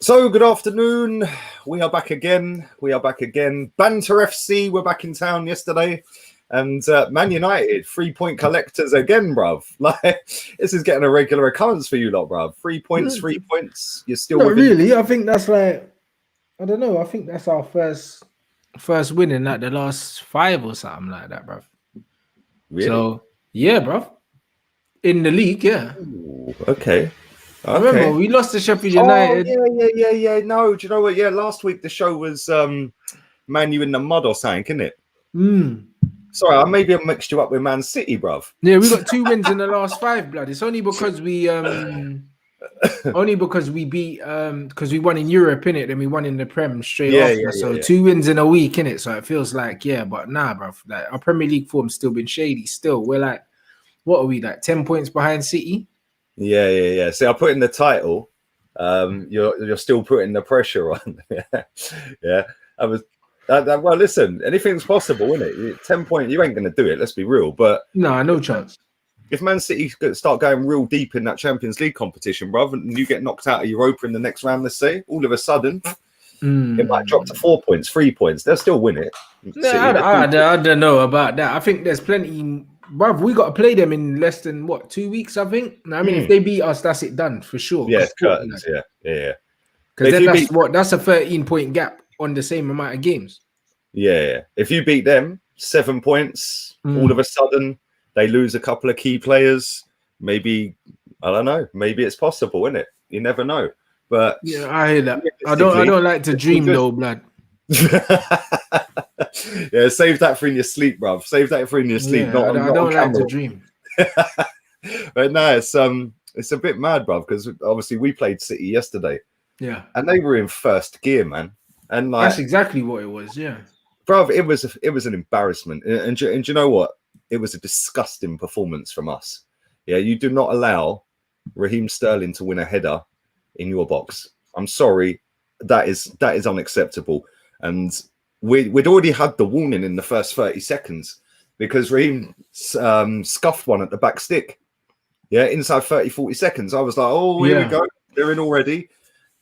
So, good afternoon. We are back again. Banter FC were back in town yesterday. And Man United, 3-point collectors again, bruv. Like, this is getting a regular occurrence for you lot, bruv. 3 points, 3 points. You're still Not really. I think that's like, I don't know. I think that's our first win in like the last 5 or something like that, bruv. Really? So, yeah, bruv. In the league, yeah. Ooh, okay. Remember, we lost to Sheffield United. Oh, yeah. No, do you know what? Yeah, last week the show was Man U in the mud or something, isn't it? Sorry, maybe I mixed you up with Man City, bruv. Yeah, we got 2 wins in the last 5, blood. It's only because we beat because we won in Europe, innit? Then we won in the Prem straight after. So 2 wins in a week, innit? So it feels like, but nah, bruv. Like our Premier League form's still been shady. Still, we're like, what are we like? 10 points behind City? Yeah. See, I put in the title. You're still putting the pressure on. Yeah. Well, listen, anything's possible, isn't it? 10 points, you ain't going to do it. Let's be real. But no chance. If Man City start going real deep in that Champions League competition, bruv, and you get knocked out of Europa in the next round, let's say, all of a sudden, it might drop to 4 points, 3 points. They'll still win it. I don't know about that. I think there's plenty. Bruv, we got to play them in less than 2 weeks, I think. I mean, if they beat us, that's it done for sure. Yeah, curtains, yeah. Because that's a 13-point gap on the same amount of games. Yeah. If you beat them, 7 points, all of a sudden they lose a couple of key players. Maybe, I don't know. Maybe it's possible, isn't it? You never know. But yeah, I hear that. I don't like to dream though, blood. Yeah, save that for in your sleep, bruv. Save that for in your sleep. Yeah, I don't like to dream. But no, it's a bit mad, bruv, because obviously we played City yesterday. Yeah, and they were in first gear, man. And like, that's exactly what it was. Yeah, bruv, it was an embarrassment. And you know what? It was a disgusting performance from us. Yeah, you do not allow Raheem Sterling to win a header in your box. I'm sorry, that is unacceptable. And we'd already had the warning in the first 30 seconds because Raheem scuffed one at the back stick. Yeah, inside 30, 40 seconds. I was like, oh, here we go. They're in already.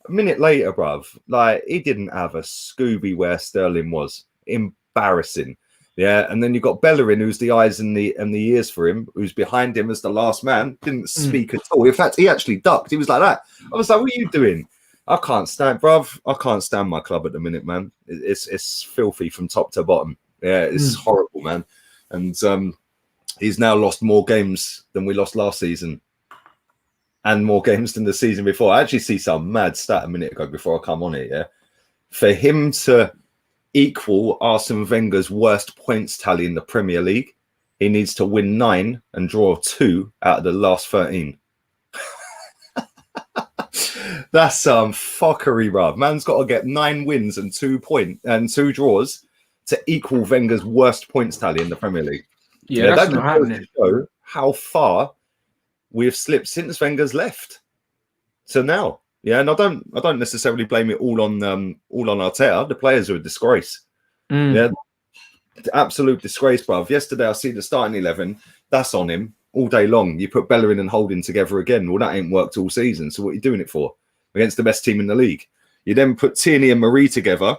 A minute later, bruv, like, he didn't have a Scooby where Sterling was. Embarrassing. Yeah, and then you got Bellerin, who's the eyes and the ears for him, who's behind him as the last man, didn't speak at all. In fact, he actually ducked. He was like that. I was like, what are you doing? I can't stand, bruv. I can't stand my club at the minute, man. It's filthy from top to bottom. Yeah, it's horrible, man. And he's now lost more games than we lost last season, and more games than the season before. I actually see some mad stat a minute ago before I come on it. Yeah, for him to equal Arsene Wenger's worst points tally in the Premier League, he needs to win 9 and draw 2 out of the last 13. That's some fuckery, bruv. Man's got to get 9 wins and 2 draws to equal Wenger's worst points tally in the Premier League. Yeah, that's not happening. Show how far we've slipped since Wenger's left to now. Yeah, and I don't necessarily blame it all on Arteta. The players are a disgrace. Yeah, absolute disgrace, bruv. Yesterday I see the starting 11. That's on him all day long. You put Bellerin and Holding together again. Well, that ain't worked all season. So what are you doing it for? Against the best team in the league. You then put Tierney and Marie together,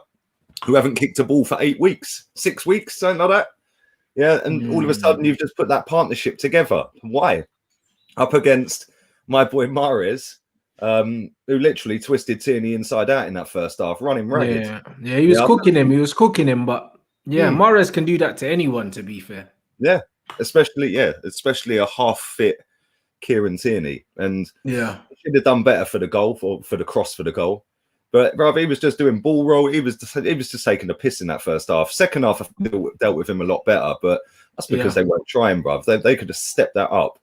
who haven't kicked a ball for 8 weeks, 6 weeks, something like that. Yeah, and all of a sudden you've just put that partnership together. Why? Up against my boy Mahrez, who literally twisted Tierney inside out in that first half, running ragged. Yeah, he was cooking him. He was cooking him, but Mahrez can do that to anyone, to be fair. Yeah, especially a half-fit Kieran Tierney. And he should have done better for the goal, for the cross for the goal. But brother, he was just doing ball roll. He was just taking the piss in that first half. Second half, I dealt with him a lot better, but that's because they weren't trying, bruv. They could have stepped that up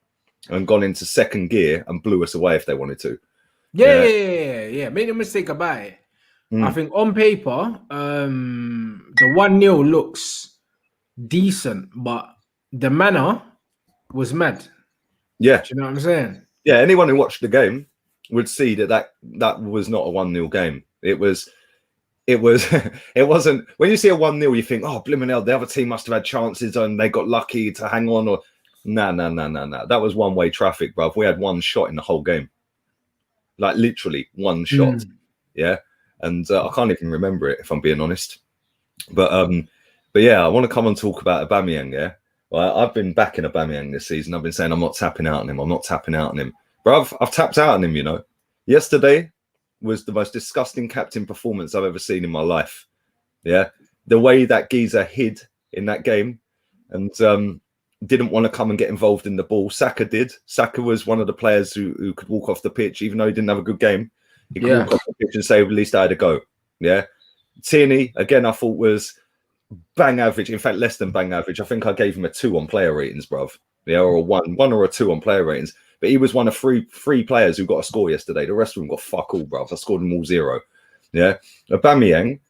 and gone into second gear and blew us away if they wanted to. Yeah. Made a mistake about it. I think on paper, the 1-0 looks decent, but the manner was mad. Yeah. Do you know what I'm saying? Yeah, anyone who watched the game would see that was not a 1-0 game. It wasn't. When you see a 1-0, you think, oh, blimmin' hell, the other team must have had chances and they got lucky to hang on. Or no. That was one-way traffic, bruv. We had one shot in the whole game. Like literally one shot. Yeah, and I can't even remember it if I'm being honest. But yeah, I want to come and talk about Aubameyang. Yeah, well, I've been backing Aubameyang this season. I've been saying I'm not tapping out on him. I'm not tapping out on him. Bro, I've tapped out on him. You know, yesterday was the most disgusting captain performance I've ever seen in my life. Yeah, the way that geezer hid in that game and didn't want to come and get involved in the ball. Saka did. Saka was one of the players who could walk off the pitch, even though he didn't have a good game. He could walk off the pitch and say, at least I had a go. Yeah. Tierney, again, I thought was bang average. In fact, less than bang average. I think I gave him a 2 on player ratings, bruv. Yeah, or a 1 or a 2 on player ratings. But he was one of three players who got a score yesterday. The rest of them got fuck all, bruv. I scored them all 0. Yeah. Aubameyang,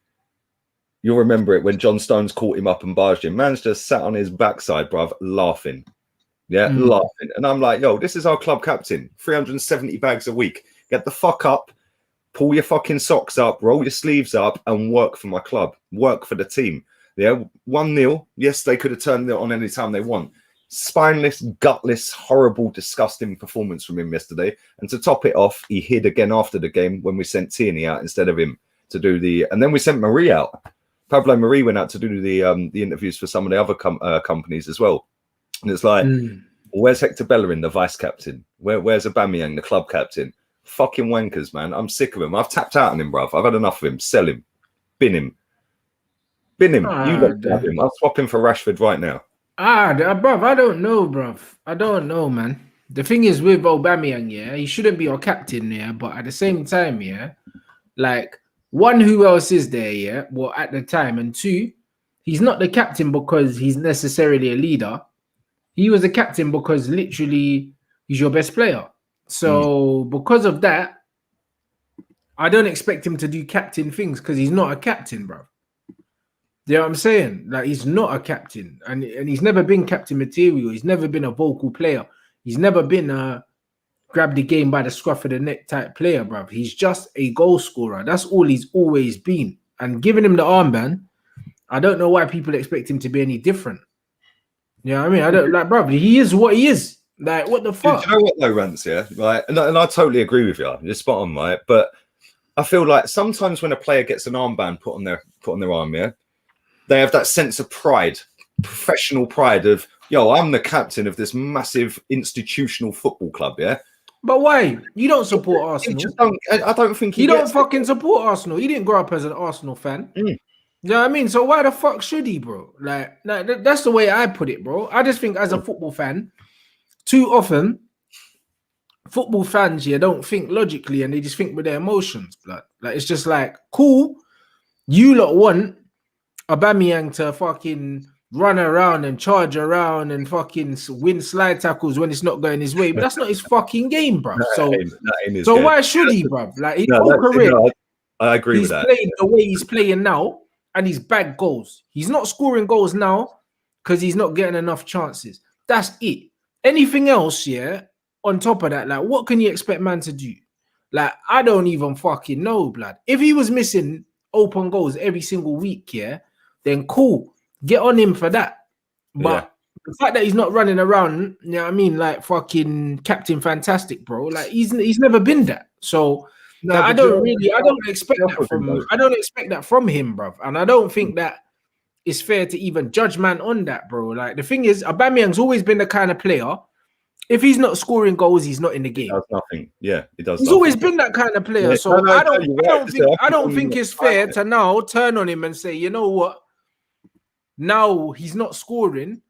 you'll remember it when John Stones caught him up and barged him. Man's just sat on his backside, bruv, laughing. Yeah, laughing. And I'm like, yo, this is our club captain. 370 bags a week. Get the fuck up, pull your fucking socks up, roll your sleeves up, and work for my club. Work for the team. Yeah, 1-0. Yes, they could have turned it on any time they want. Spineless, gutless, horrible, disgusting performance from him yesterday. And to top it off, he hid again after the game when we sent Tierney out instead of him to do the... And then we sent Marie out. Pablo Marie went out to do the interviews for some of the other companies as well. And it's like, where's Hector Bellerin, the vice captain? Where's Aubameyang, the club captain? Fucking wankers, man. I'm sick of him. I've tapped out on him, bruv. I've had enough of him. Sell him. Bin him. Bin him. You don't have him. I'll swap him for Rashford right now. Bruv, I don't know, bruv. I don't know, man. The thing is with Aubameyang, yeah, he shouldn't be our captain, yeah, but at the same time, yeah, like, 1, who else is there, yeah? Well, at the time. And 2, he's not the captain because he's necessarily a leader. He was the captain because literally he's your best player. So because of that, I don't expect him to do captain things because he's not a captain, bro. You know what I'm saying? Like, he's not a captain. And he's never been captain material. He's never been a vocal player. He's never been a grab the game by the scruff of the neck type player, bruv. He's just a goal scorer. That's all he's always been. And giving him the armband, I don't know why people expect him to be any different. You know what I mean? I don't like, bruv, he is what he is. Like, what the fuck? Do you know what though, Rance, yeah? Right, and I totally agree with you. You're spot on, right? But I feel like sometimes when a player gets an armband put on their arm, yeah, they have that sense of pride, professional pride of, yo, I'm the captain of this massive institutional football club, yeah? But why? You don't support Arsenal. I don't think you don't fucking support Arsenal. He didn't grow up as an Arsenal fan. You know what I mean? So why the fuck should he, bro? Like that's the way I put it, bro. I just think as a football fan, too often, football fans here don't think logically and they just think with their emotions, blood. Like, it's just like, cool, you lot want Aubameyang to fucking run around and charge around and fucking win slide tackles when it's not going his way, but that's not his fucking game, bro. So why should he, bro? Like, his whole career, I agree with that. He's played the way he's playing now, and he's bagged goals. He's not scoring goals now because he's not getting enough chances. That's it. Anything else, yeah, on top of that, like, what can you expect man to do? Like, I don't even fucking know, blood. If he was missing open goals every single week, yeah, then cool. Get on him for that. But the fact that he's not running around, you know what I mean, like fucking Captain Fantastic, bro. Like, he's never been that. So like, I don't expect that from him, bro. And I don't think that it's fair to even judge man on that, bro. Like, the thing is, Aubameyang's always been the kind of player. If he's not scoring goals, he's not in the game. He does nothing. Yeah, he does. He's always been that kind of player. Yeah, so I don't think it's fair to now turn on him and say, you know what? Now he's not scoring,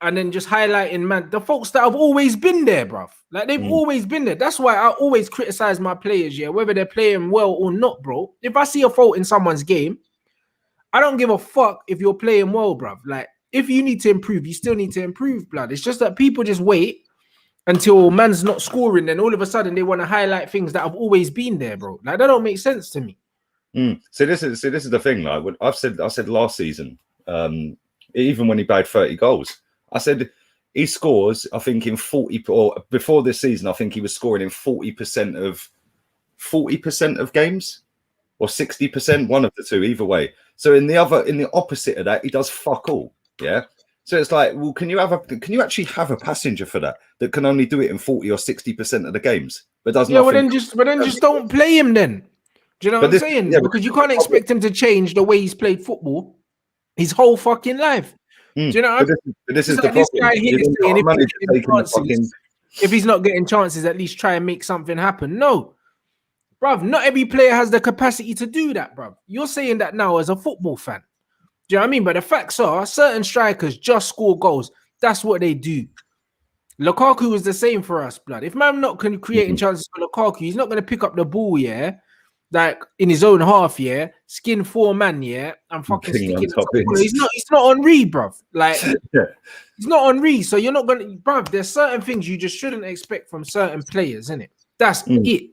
and then just highlighting, man, the folks that have always been there, bruv. Like, they've always been there. That's why I always criticize my players, yeah, whether they're playing well or not, bro. If I see a fault in someone's game, I don't give a fuck if you're playing well, bruv. Like, if you need to improve, you still need to improve, blood. It's just that people just wait until man's not scoring, then all of a sudden they want to highlight things that have always been there, bro. Like, that don't make sense to me. So this is the thing. Like, what I said last season. Even when he bagged 30 goals, I said he scores, I think, in 40, or before this season, I think he was scoring in 40% of games, or 60%, one of the two, either way. So in the opposite of that, he does fuck all. Yeah. So it's like, well, can you actually have a passenger for that can only do it in 40 or 60% of the games, but doesn't? Yeah, well then just don't play him then. Do you know what I'm saying? Because you can't expect him to change the way he's played football his whole fucking life. Do you know what I mean? This is the problem. This guy here saying if he's not getting chances, at least try and make something happen. No, bruv, not every player has the capacity to do that, bruv. You're saying that now as a football fan. Do you know what I mean? But the facts are, certain strikers just score goals. That's what they do. Lukaku was the same for us, blood. If man not creating chances for Lukaku, he's not going to pick up the ball, like in his own half, skin 4 man, and fucking stick it top. He's not Henry, bruv. Like, he's not Henry, so you're not going to, bruv, there's certain things you just shouldn't expect from certain players, innit? That's it.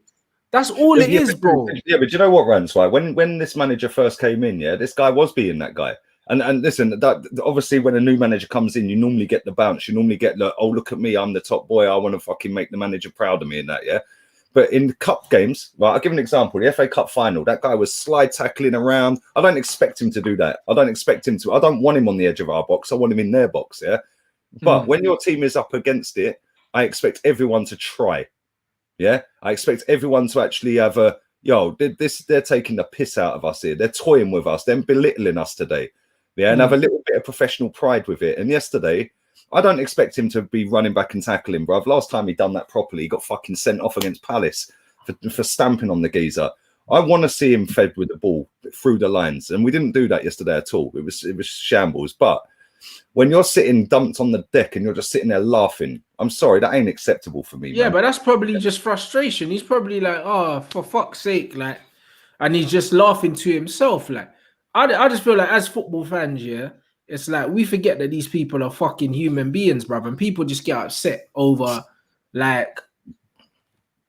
That's all it is, bro. Yeah, but do you know what, Rance? Right? When this manager first came in, this guy was being that guy. And listen, that obviously when a new manager comes in, you normally get the bounce. You normally get the, oh, look at me, I'm the top boy. I want to fucking make the manager proud of me and that, But in the cup games, well, I'll give an example. The FA Cup final, that guy was slide tackling around. I don't expect him to do that. I don't want him on the edge of our box. I want him in their box, But when your team is up against it, I expect everyone to try. I expect everyone to actually have a, they're taking the piss out of us here. They're toying with us. They're belittling us today. And have a little bit of professional pride with it. And yesterday, I don't expect him to be running back and tackling, bruv. Last time he done that properly, he got fucking sent off against Palace for stamping on the geezer. I want to see him fed with the ball through the lines. And we didn't do that yesterday at all. It was shambles. But when you're sitting dumped on the deck and you're just sitting there laughing, I'm sorry, that ain't acceptable for me. Yeah, man. But that's probably just frustration. He's probably like, oh, for fuck's sake, like, and he's just laughing to himself. Like, I just feel like as football fans, it's like we forget that these people are fucking human beings, bruv, and people just get upset over like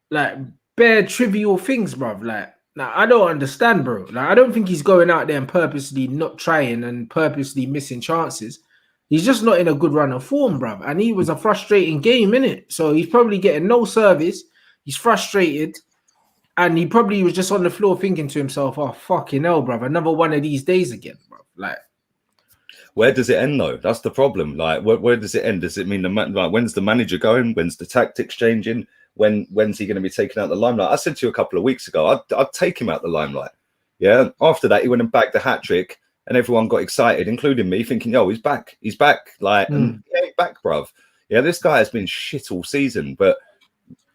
bare trivial things, bruv. Like, now I don't understand, bro. Like, I don't think he's going out there and purposely not trying and purposely missing chances. He's just not in a good run of form, bruv. And he was a frustrating game, innit? So he's probably getting no service. He's frustrated. And he probably was just on the floor thinking to himself, oh, fucking hell, bruv. Another one of these days again, bruv. Like, where does it end, though? That's the problem. Like, where does it end? Does it mean when's the manager going? When's the tactics changing? When's he going to be taken out the limelight? I said to you a couple of weeks ago, I'd take him out the limelight. Yeah. After that, he went and bagged the hat trick, and everyone got excited, including me, thinking, yo, he's back. He's back. Like, and he ain't back, bruv. Yeah, this guy has been shit all season, but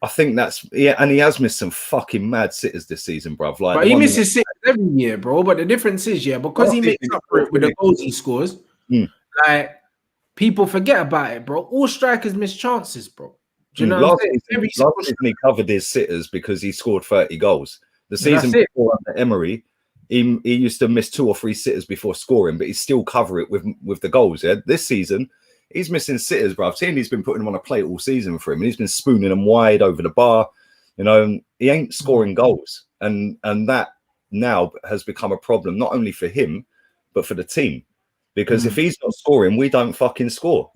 I think that's and he has missed some fucking mad sitters this season, bruv. Like, but he misses sitters every year, bro. But the difference is, because he makes up for it with the goals he scores, like, people forget about it, bro. All strikers miss chances, bro. Do you know what I'm saying? Last season he covered his sitters because he scored 30 goals. The season before under Emery, he used to miss 2 or 3 sitters before scoring, but he still cover it with the goals. Yeah, this season he's missing sitters, bro. I've seen he's been putting them on a plate all season for him. And he's been spooning them wide over the bar. He ain't scoring goals, and that now has become a problem not only for him but for the team. Because if he's not scoring, we don't fucking score.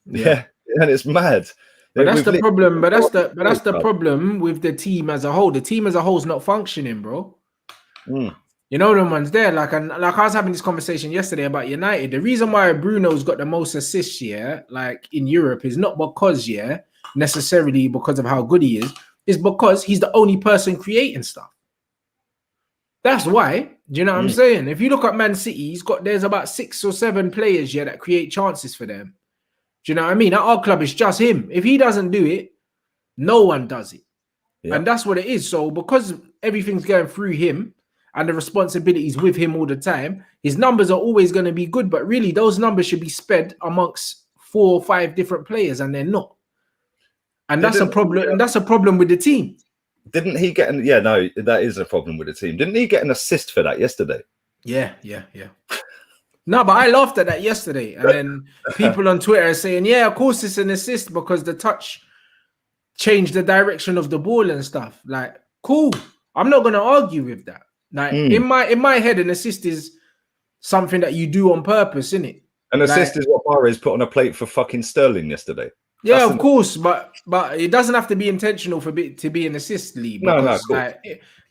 Yeah, and it's mad. But that's the problem. But that's the problem with the team as a whole. The team as a whole is not functioning, bro. You know, no one's there. Like I was having this conversation yesterday about United. The reason why Bruno's got the most assists, like in Europe, is not because, necessarily because of how good he is because he's the only person creating stuff. That's why. Do you know what I'm saying? If you look at Man City, there's about 6 or 7 players that create chances for them. Do you know what I mean? At our club, it's just him. If he doesn't do it, no one does it. Yeah. And that's what it is. So because everything's going through him and the responsibilities with him all the time, his numbers are always going to be good. But really, those numbers should be spread amongst 4 or 5 different players, and they're not. And that's a problem. And that's a problem with the team. Didn't he get an? Yeah, no, that is a problem with the team. Didn't he get an assist for that yesterday? Yeah. No, but I laughed at that yesterday, and then people on Twitter are saying, "Yeah, of course it's an assist because the touch changed the direction of the ball and stuff." Like, cool. I'm not gonna argue with that. Like in my head, an assist is something that you do on purpose, isn't it? An assist is what Mahrez put on a plate for fucking Sterling yesterday. Yeah, of course, but it doesn't have to be intentional for it to be an assist, Lee. Because,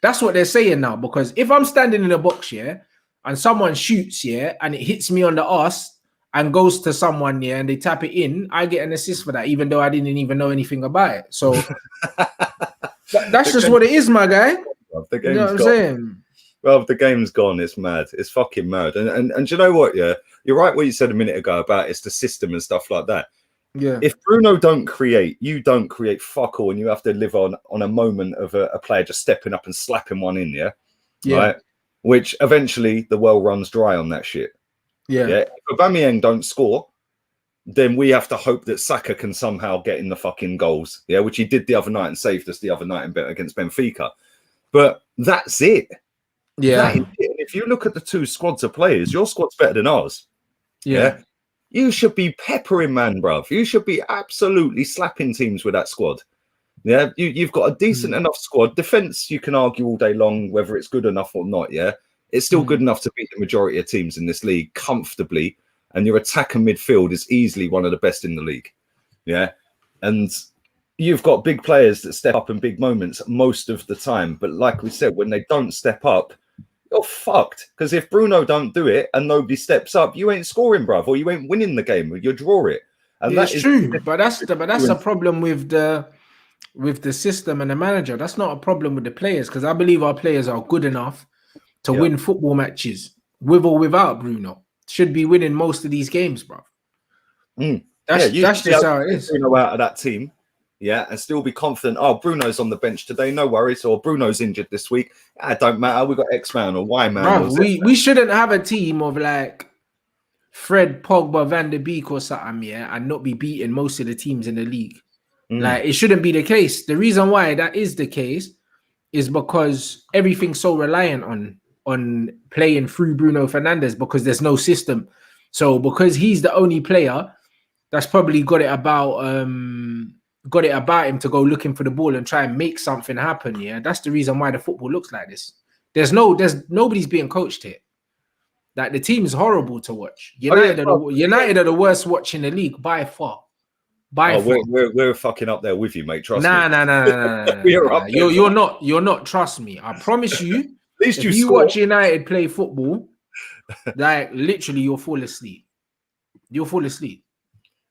that's what they're saying now. Because if I'm standing in a box, and someone shoots, and it hits me on the arse and goes to someone, and they tap it in, I get an assist for that, even though I didn't even know anything about it. So that's just what it is, my guy. bruv. The You know game's what I'm gone. saying? Well, the game's gone. It's mad. It's fucking mad. And do you know what? Yeah, you're right. What you said a minute ago about it's the system and stuff like that. Yeah. If Bruno don't create, you don't create fuck all, and you have to live on a moment of a player just stepping up and slapping one in. Yeah. Right. Which eventually the well runs dry on that shit. Yeah. If Aubameyang don't score, then we have to hope that Saka can somehow get in the fucking goals. Yeah, which he did the other night and saved us the other night against Benfica. But that's it. Yeah. That is it. If you look at the two squads of players, your squad's better than ours. Yeah. You should be peppering, man, bruv. You should be absolutely slapping teams with that squad. Yeah, you've got a decent enough squad. Defense, you can argue all day long whether it's good enough or not. Yeah, it's still good enough to beat the majority of teams in this league comfortably. And your attack and midfield is easily one of the best in the league. Yeah, and you've got big players that step up in big moments most of the time. But like we said, when they don't step up, you're fucked. Because if Bruno don't do it and nobody steps up, you ain't scoring, bruv, or you ain't winning the game. You draw it. And that's true. But that's a problem with the system and the manager. That's not a problem with the players, because I believe our players are good enough to win football matches with or without Bruno. Should be winning most of these games, bro. That's just how it is. Bruno out of that team, and still be confident. Oh, Bruno's on the bench today, no worries. Or Bruno's injured this week. It don't matter. We've got X man or Y man. Bro, we shouldn't have a team of like Fred, Pogba, Van der Beek or something, and not be beating most of the teams in the league. Like, it shouldn't be the case. The reason why that is the case is because everything's so reliant on playing through Bruno Fernandes, because there's no system. So because he's the only player that's probably got it about him to go looking for the ball and try and make something happen. Yeah, that's the reason why the football looks like this. There's nobody's being coached here. Like, the team is horrible to watch. United are the worst watch in the league by far. We're fucking up there with you, mate. Trust me. Nah. You're not. Trust me. I promise you. At least if you watch United play football, like, literally, you'll fall asleep.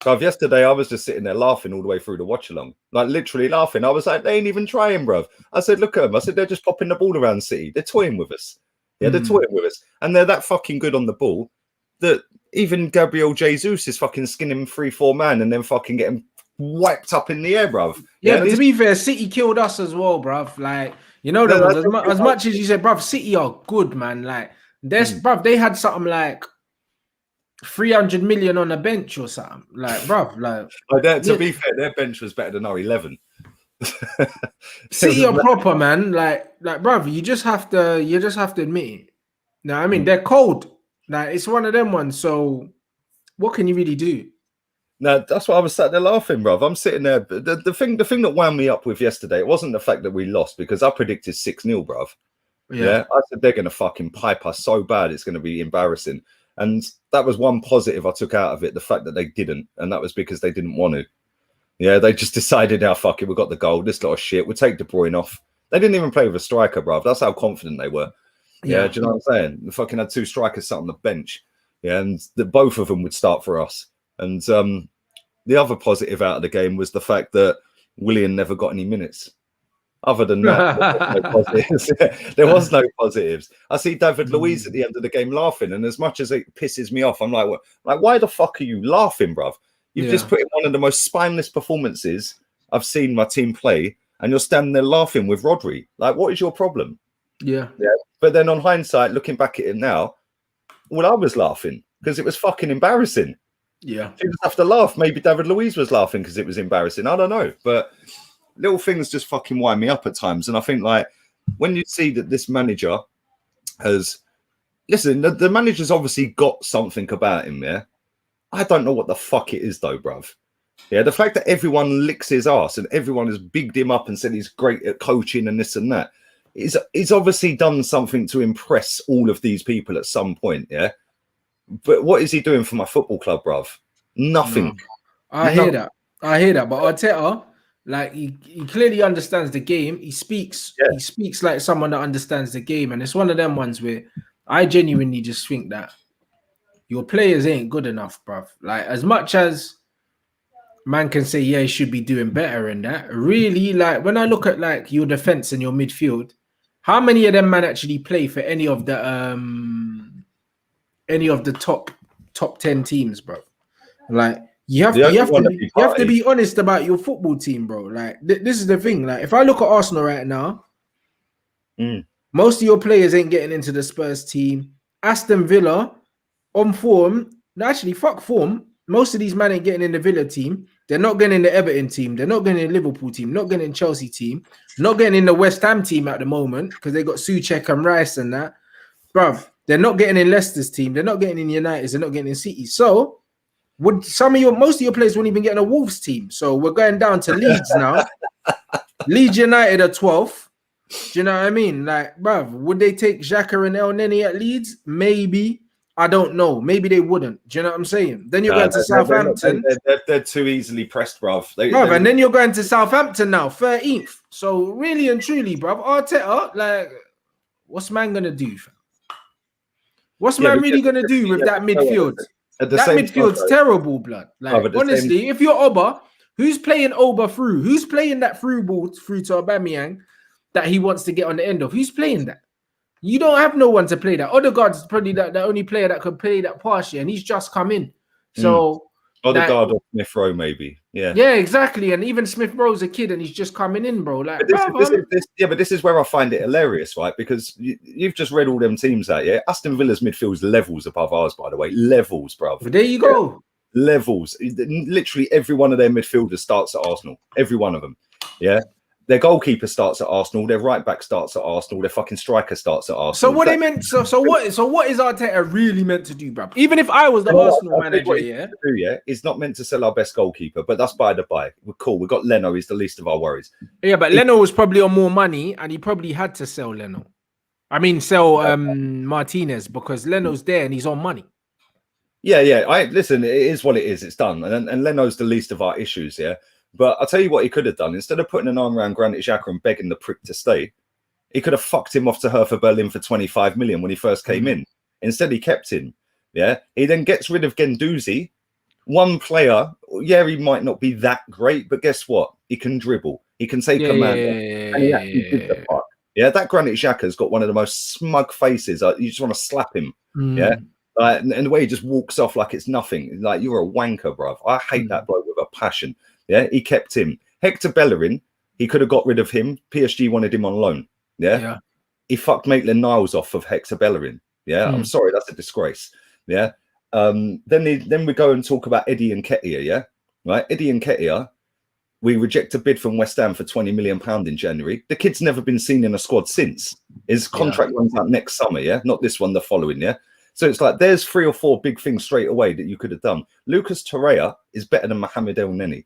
So yesterday, I was just sitting there laughing all the way through the watch along, like literally laughing. I was like, they ain't even trying, bruv. I said, look at them. I said, they're just popping the ball around City. They're toying with us. Yeah, they're toying with us, and they're that fucking good on the ball that even Gabriel Jesus is fucking skinning 3-4 man and then fucking getting wiped up in the air, bruv. Yeah, but to be fair, City killed us as well, bruv. Like, you know, as much as you said, bruv, City are good, man. Like, bruv, they had something like 300 million on the bench or something. Like, bruv, like. To be fair, their bench was better than our 11. City are proper, man. Like, bruv, you just have to admit it. Now, I mean, they're cold. Like, it's one of them ones. So, what can you really do? No, that's why I was sat there laughing, bruv. I'm sitting there. The thing that wound me up with yesterday, it wasn't the fact that we lost, because I predicted 6-0, bruv. Yeah, I said they're going to fucking pipe us so bad, it's going to be embarrassing. And that was one positive I took out of it, the fact that they didn't. And that was because they didn't want to. Yeah, they just decided, fuck it, we got the goal. This lot of shit. We'll take De Bruyne off. They didn't even play with a striker, bruv. That's how confident they were. Yeah, do you know what I'm saying? They fucking had 2 strikers sat on the bench. Yeah, and both of them would start for us. And the other positive out of the game was the fact that Willian never got any minutes. Other than that, there was no positives. I see David Luiz at the end of the game laughing, and as much as it pisses me off, I'm like, what? Like, why the fuck are you laughing, bruv? You've just put in one of the most spineless performances I've seen my team play, and you're standing there laughing with Rodri. Like, what is your problem? Yeah. But then on hindsight, looking back at it now, well, I was laughing because it was fucking embarrassing. Yeah. You just have to laugh. Maybe David Luiz was laughing because it was embarrassing. I don't know. But little things just fucking wind me up at times. And I think, like, when you see that this manager has... Listen, the manager's obviously got something about him, yeah? I don't know what the fuck it is, though, bruv. Yeah, the fact that everyone licks his ass and everyone has bigged him up and said he's great at coaching and this and that, he's obviously done something to impress all of these people at some point, yeah? But what is he doing for my football club, bruv? Nothing. No. I hear that. But Arteta, like, he clearly understands the game. He speaks like someone that understands the game. And it's one of them ones where I genuinely just think that your players ain't good enough, bruv. Like, as much as man can say, yeah, he should be doing better in that, really, like, when I look at, like, your defense and your midfield, How many of them man actually play for any of the top 10 teams, bro? Like you have to be honest about your football team, bro. Like this is the thing. Like if I look at Arsenal right now, most of your players ain't getting into the Spurs team. Aston Villa on form. Actually, fuck form. Most of these men ain't getting in the Villa team. They're not getting in the Everton team. They're not getting in the Liverpool team. Not getting in Chelsea team. Not getting in the West Ham team at the moment because they got Souček and Rice and that. Bruv, they're not getting in Leicester's team. They're not getting in United's. They're not getting in City. So, most of your players wouldn't even get in a Wolves team. So, we're going down to Leeds now. Leeds United are 12th. Do you know what I mean? Like, bruv, would they take Xhaka and El Neni at Leeds? Maybe. I don't know. Maybe they wouldn't. Do you know what I'm saying? Then you're going to Southampton. They're too easily pressed, bruv. And then you're going to Southampton now, 13th. So really and truly, bruv, Arteta, like, what's man gonna do? What's man really gonna do with that midfield? That midfield's terrible, blood. Like, honestly, if you're Oba, who's playing Oba through? Who's playing that through ball through to Aubameyang that he wants to get on the end of? Who's playing that? You don't have no one to play that. Odegaard's probably the only player that could play that partially, and he's just come in. So Odegaard or Smith Rowe, maybe. Yeah. Yeah, exactly. And even Smith Rowe's a kid and he's just coming in, bro. Like, but this is where I find it hilarious, right? Because you've just read all them teams out, yeah? Aston Villa's midfield's levels above ours, by the way. Levels, bro. But there you go. Yeah. Levels. Literally every one of their midfielders starts at Arsenal. Every one of them. Yeah. Their goalkeeper starts at Arsenal. Their right back starts at Arsenal. Their fucking striker starts at Arsenal. So what they meant? So what is Arteta really meant to do, bro? Even if I was the Arsenal manager, he's not meant to sell our best goalkeeper, but that's by the by. We're cool. We got Leno. He's the least of our worries. Yeah, but Leno was probably on more money, and he probably had to sell Leno. I mean, sell Martinez because Leno's there and he's on money. Yeah. Listen, it is what it is. It's done, and Leno's the least of our issues. Yeah. But I'll tell you what he could have done. Instead of putting an arm around Granit Xhaka and begging the prick to stay, he could have fucked him off to Hertha Berlin for 25 million when he first came in. Instead, he kept him. Yeah. He then gets rid of Guendouzi. One player, yeah, he might not be that great, but guess what? He can dribble. He can take command. And he actually did the fuck. Yeah, that Granit Xhaka's got one of the most smug faces. You just want to slap him. Yeah. And the way he just walks off like it's nothing. Like, you're a wanker, bruv. I hate that bloke with a passion. Yeah, he kept him. Hector Bellerin, he could have got rid of him. PSG wanted him on loan. Yeah. He fucked Maitland-Niles off of Hector Bellerin. Yeah, I'm sorry, that's a disgrace. Yeah. Then we go and talk about Eddie Nketiah. Yeah, right. Eddie Nketiah, we reject a bid from West Ham for £20 million in January. The kid's never been seen in a squad since. His contract runs out next summer. Yeah, not this one, the following. Yeah. So it's like there's 3 or 4 big things straight away that you could have done. Lucas Torreira is better than Mohamed El Neni.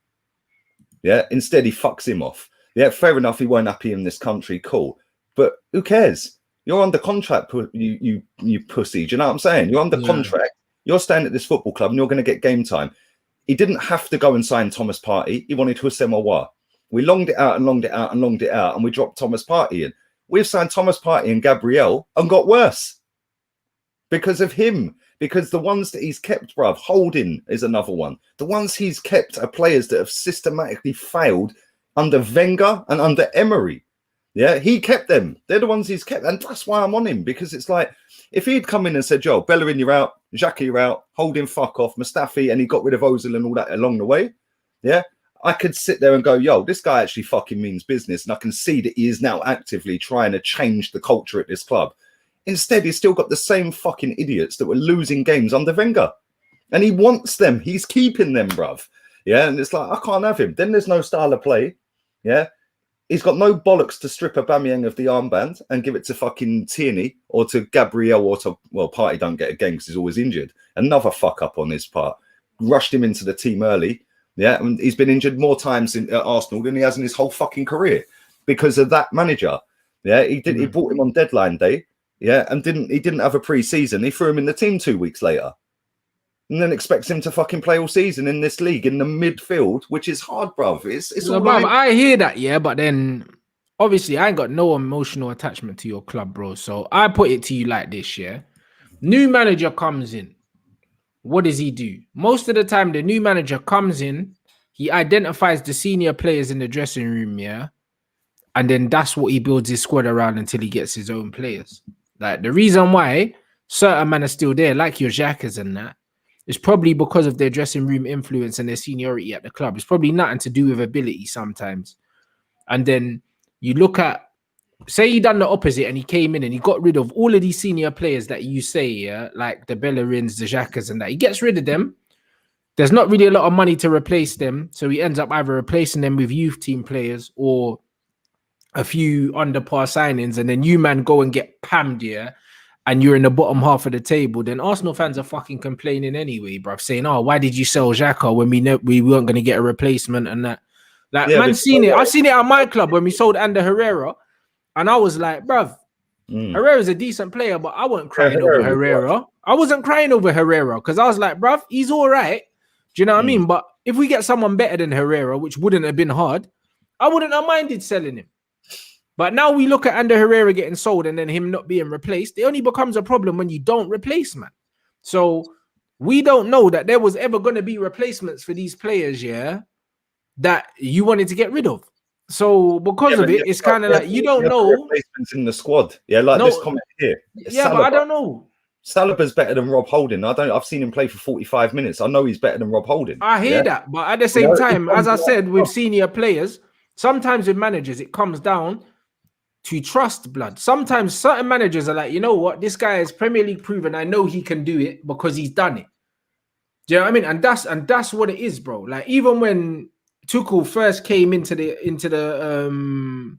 Yeah, instead he fucks him off. Yeah, fair enough, he won't happy in this country, cool. But who cares? You're under contract, you pussy. Do you know what I'm saying? You're under contract. You're staying at this football club and you're going to get game time. He didn't have to go and sign Thomas Partey. He wanted Houssem Aouar. We longed it out and we dropped Thomas Partey in. We've signed Thomas Partey and Gabriel and got worse because of him. Because the ones that he's kept, bruv, Holding is another one. The ones he's kept are players that have systematically failed under Wenger and under Emery. Yeah, he kept them. They're the ones he's kept. And that's why I'm on him. Because it's like, if he'd come in and said, Joe, Bellerin, you're out. Xhaka, you're out. Holding, fuck off. Mustafi, and he got rid of Ozil and all that along the way. Yeah, I could sit there and go, yo, this guy actually fucking means business. And I can see that he is now actively trying to change the culture at this club. Instead, he's still got the same fucking idiots that were losing games under Wenger. And he wants them. He's keeping them, bruv. Yeah, and it's like, I can't have him. Then there's no style of play. Yeah. He's got no bollocks to strip Aubameyang of the armband and give it to fucking Tierney or to Gabriel or to, well, Partey don't get a game because he's always injured. Another fuck up on his part. Rushed him into the team early. Yeah, and he's been injured more times at Arsenal than he has in his whole fucking career because of that manager. Yeah, he brought him on deadline day. Yeah, and he didn't have a pre-season. He threw him in the team 2 weeks later. And then expects him to fucking play all season in this league in the midfield, which is hard, bruv. It's all bruv, I hear that, yeah, but then obviously I ain't got no emotional attachment to your club, bro. So I put it to you like this, yeah. New manager comes in. What does he do? Most of the time, the new manager comes in, he identifies the senior players in the dressing room, yeah, And then that's what he builds his squad around until he gets his own players. Like the reason why certain men are still there, like your Xhakas and that, is probably because of their dressing room influence and their seniority at the club. It's probably nothing to do with ability sometimes. And then you look at, say he done the opposite and he came in and he got rid of all of these senior players that you say, yeah, like the Bellerins, the Xhakas and that. He gets rid of them. There's not really a lot of money to replace them. So he ends up either replacing them with youth team players or a few under par signings, and then you man go and get pammed, yeah, and you're in the bottom half of the table. Then Arsenal fans are fucking complaining anyway, bruv, saying, "Oh, why did you sell Xhaka when we weren't going to get a replacement?" And that, like, yeah, man, seen it. I've seen it at my club when we sold Ander Herrera, and I was like, bruv, Herrera's a decent player, but I wasn't crying over Herrera. I wasn't crying over Herrera because I was like, bruv, he's all right. Do you know what I mean? But if we get someone better than Herrera, which wouldn't have been hard, I wouldn't have minded selling him. But now we look at Ander Herrera getting sold and then him not being replaced. It only becomes a problem when you don't replace, man. So we don't know that there was ever going to be replacements for these players, yeah, that you wanted to get rid of. So because of it, it's kind of like you don't know replacements in the squad. Yeah, like this comment here. Yeah, Saliba. But I don't know. Saliba's better than Rob Holding. I've seen him play for 45 minutes. I know he's better than Rob Holding. I hear that, but at the same time, as I said, with senior players, sometimes with managers, it comes down to trust, blood. Sometimes certain managers are like, you know what, this guy is Premier League proven. I know he can do it because he's done it. Do you know what I mean? And that's what it is, bro. Like even when Tuchel first came into the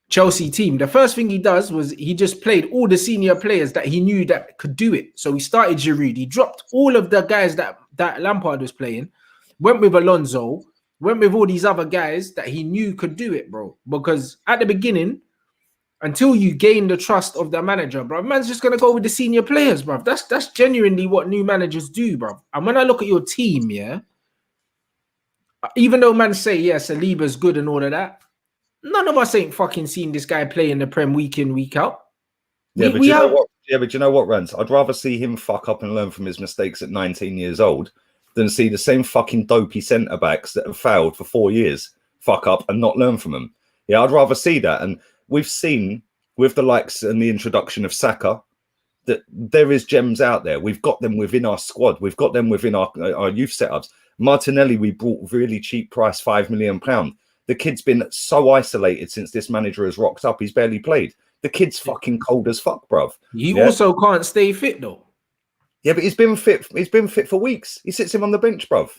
Chelsea team, the first thing he does was he just played all the senior players that he knew that could do it. So he started Giroud. He dropped all of the guys that Lampard was playing, went with Alonso, went with all these other guys that he knew could do it, bro. Because at the beginning, until you gain the trust of the manager, bro, man's just gonna go with the senior players, bro. That's genuinely what new managers do, bro. And when I look at your team, yeah, even though man say, yeah, Saliba's good and all of that, none of us ain't fucking seen this guy play in the Prem week in, week out. But you know what, Rance? I'd rather see him fuck up and learn from his mistakes at 19 years old than see the same fucking dopey centre-backs that have failed for 4 years fuck up and not learn from them. Yeah, I'd rather see that. And we've seen with the likes and the introduction of Saka that there is gems out there. We've got them within our squad. We've got them within our youth setups. Martinelli, we brought really cheap price, £5 million. The kid's been so isolated since this manager has rocked up. He's barely played. The kid's fucking cold as fuck, bruv. You also can't stay fit though. Yeah, but he's been fit. He's been fit for weeks. He sits him on the bench, bruv.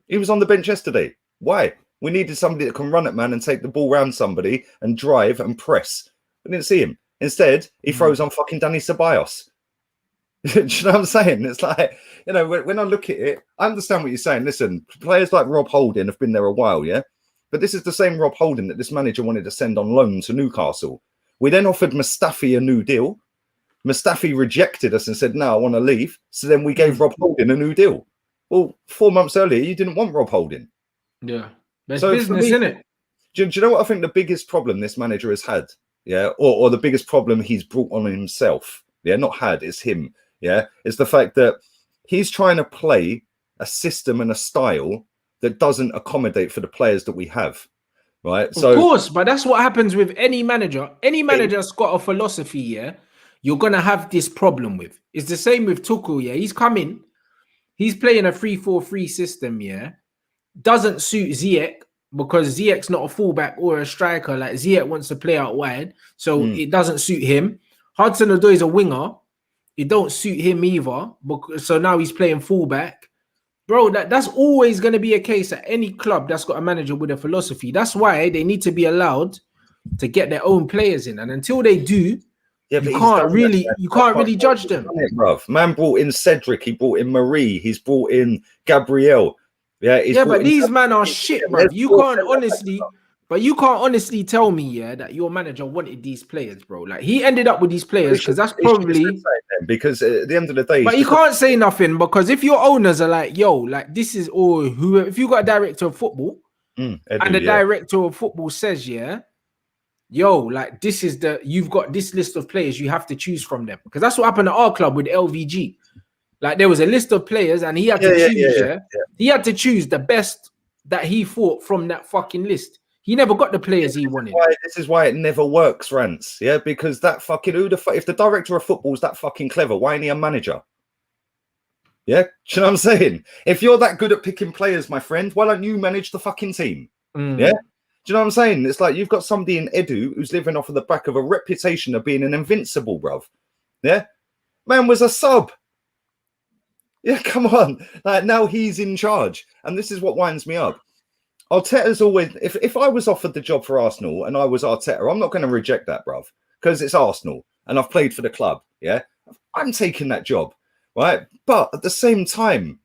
He was on the bench yesterday. Why? We needed somebody that can run it, man, and take the ball round somebody and drive and press. I didn't see him. Instead, he throws on fucking Danny Ceballos. Do you know what I'm saying? It's like, you know, when I look at it, I understand what you're saying. Listen, players like Rob Holding have been there a while, yeah? But this is the same Rob Holding that this manager wanted to send on loan to Newcastle. We then offered Mustafi a new deal. Mustafi rejected us and said, no, I want to leave. So then we gave Rob Holding a new deal. Well, 4 months earlier, you didn't want Rob Holding. Yeah. There's business, isn't it? Do you know what I think the biggest problem this manager has had? Yeah. Or the biggest problem he's brought on himself. Yeah. Not had, it's him. Yeah. It's the fact that he's trying to play a system and a style that doesn't accommodate for the players that we have. Right. So, of course, but that's what happens with any manager. Any manager's got a philosophy, yeah, you're going to have this problem with. It's the same with Tuchel, yeah. He's coming. He's playing a 3-4-3 system, yeah. Doesn't suit Ziyech because Ziyech's not a fullback or a striker. Like Ziyech wants to play out wide, so it doesn't suit him. Hudson-Odoi is a winger. It don't suit him either. So now he's playing fullback. Bro, that's always going to be a case at any club that's got a manager with a philosophy. That's why they need to be allowed to get their own players in. And until they do, you can't really judge them. Man brought in Cedric. He brought in Marie. He's brought in Gabriel. Yeah, but these men are shit, bro. You can't honestly tell me, yeah, that your manager wanted these players, bro. Like he ended up with these players because that's probably because at the end of the day. But you can't say nothing because if your owners are like, yo, like this is or who if you got a director of football and the director of football says, yeah, yo, like this is you've got this list of players you have to choose from them because that's what happened at our club with LVG. Like there was a list of players and he had to choose. He had to choose the best that he thought from that fucking list. He never got the players he wanted. This is why it never works, Rants. Yeah, because that fucking if the director of football is that fucking clever, why ain't he a manager? Yeah, do you know what I'm saying? If you're that good at picking players, my friend, why don't you manage the fucking team? Yeah, do you know what I'm saying? It's like you've got somebody in Edu who's living off of the back of a reputation of being an invincible, bruv. Yeah, man was a sub. Yeah, come on. Like now he's in charge, and this is what winds me up. Arteta's always, if I was offered the job for Arsenal and I was Arteta, I'm not going to reject that, bruv, because it's Arsenal and I've played for the club. Yeah, I'm taking that job, right? But at the same time,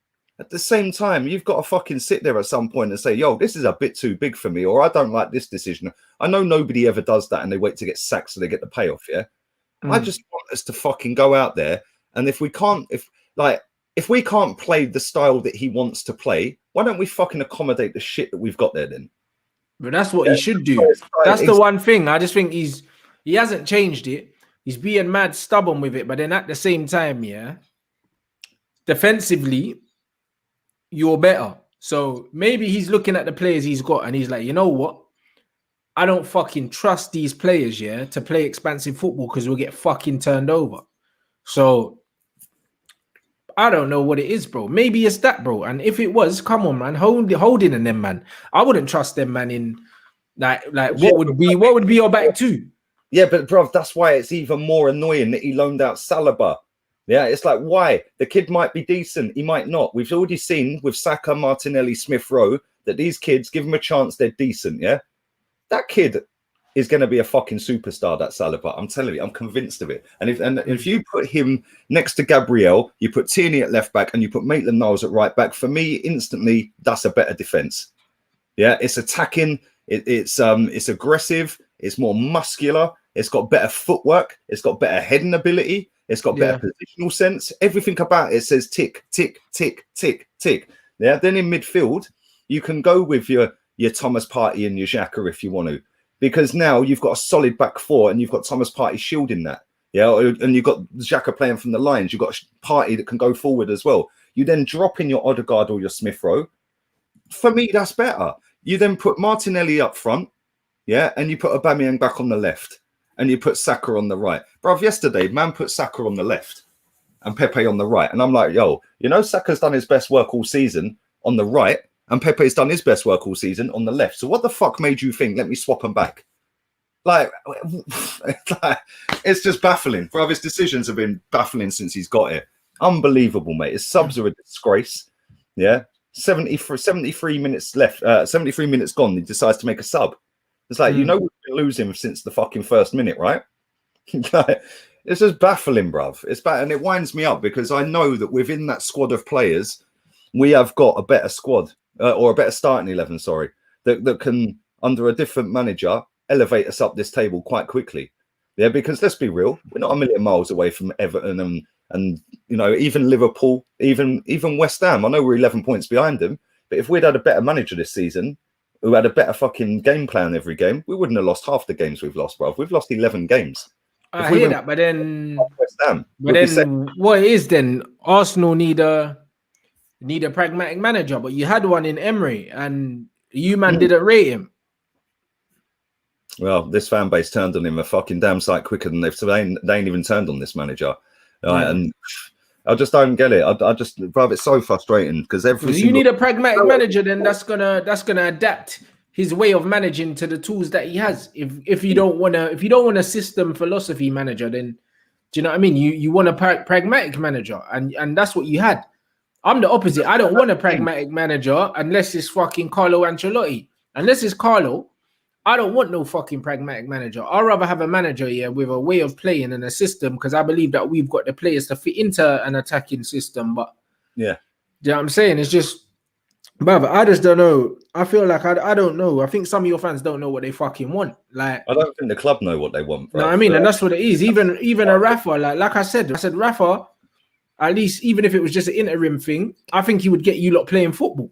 you've got to fucking sit there at some point and say, yo, this is a bit too big for me, or I don't like this decision. I know nobody ever does that and they wait to get sacked so they get the payoff. Yeah, I just want us to fucking go out there, and if we can't play the style that he wants to play, why don't we fucking accommodate the shit that we've got there then? But that's what he should do. That's the one thing. I just think he hasn't changed it. He's being mad stubborn with it. But then at the same time, yeah, defensively, you're better. So maybe he's looking at the players he's got and he's like, you know what? I don't fucking trust these players, yeah, to play expansive football because we'll get fucking turned over. So I don't know what it is, bro. Maybe it's that, bro. And if it was, come on, man, holding in them, man. I wouldn't trust them, man. In like what would be your back two? Yeah, but bro, that's why it's even more annoying that he loaned out Saliba. Yeah, it's like, why? The kid might be decent, he might not. We've already seen with Saka, Martinelli, Smith Rowe that these kids, give them a chance, they're decent. Yeah, that kid is going to be a fucking superstar, that Saliba. I'm telling you, I'm convinced of it. And if you put him next to Gabriel, you put Tierney at left back and you put Maitland-Niles at right back, for me, instantly, that's a better defense. Yeah, it's attacking, it's aggressive, it's more muscular, it's got better footwork, it's got better heading ability, it's got better positional sense. Everything about it says tick, tick, tick, tick, tick. Yeah, then in midfield, you can go with your Thomas Partey and your Xhaka if you want to. Because now you've got a solid back four and you've got Thomas Partey shielding that. Yeah, and you've got Xhaka playing from the lines. You've got a Partey that can go forward as well. You then drop in your Odegaard or your Smith Rowe. For me, that's better. You then put Martinelli up front, yeah, and you put Aubameyang back on the left, and you put Saka on the right. Bruv, yesterday, man put Saka on the left and Pepe on the right. And I'm like, yo, you know, Saka's done his best work all season on the right, and Pepe's done his best work all season on the left. So what the fuck made you think, let me swap them back? Like, it's just baffling. Bro, his decisions have been baffling since he's got it. Unbelievable, mate. His subs are a disgrace. Yeah. 73 minutes left. 73 minutes gone. He decides to make a sub. It's like, you know, we've been losing since the fucking first minute, right? It's just baffling, bruv. It's bad. And it winds me up because I know that within that squad of players, we have got a better squad. Or a better starting 11, sorry, that can, under a different manager, elevate us up this table quite quickly. Yeah, because let's be real, we're not a million miles away from Everton and you know, even Liverpool, even West Ham. I know we're 11 points behind them, but if we'd had a better manager this season, who had a better fucking game plan every game, we wouldn't have lost half the games we've lost, bro. We've lost 11 games. I hear that, but then West Ham, what it is then, Arsenal need a pragmatic manager, but you had one in Emery and you man didn't rate him. Well, this fan base turned on him a fucking damn sight quicker than they ain't even turned on this manager. And I just don't get it. I just, bro, it's so frustrating because you need a pragmatic manager then that's gonna adapt his way of managing to the tools that he has. If you don't want a system philosophy manager, then do you know what I mean? You want a pragmatic manager, and that's what you had. I'm the opposite. I don't want a pragmatic manager unless it's fucking Carlo Ancelotti. Unless it's Carlo, I don't want no fucking pragmatic manager. I'd rather have a manager here with a way of playing and a system because I believe that we've got the players to fit into an attacking system. But yeah, do you know what I'm saying? It's just, but I just don't know. I feel like I don't know. I think some of your fans don't know what they fucking want. Like, I don't think the club know what they want. No, I mean, and that's what it is. Even a Rafa, like I said Rafa. At least, even if it was just an interim thing, I think he would get you lot playing football.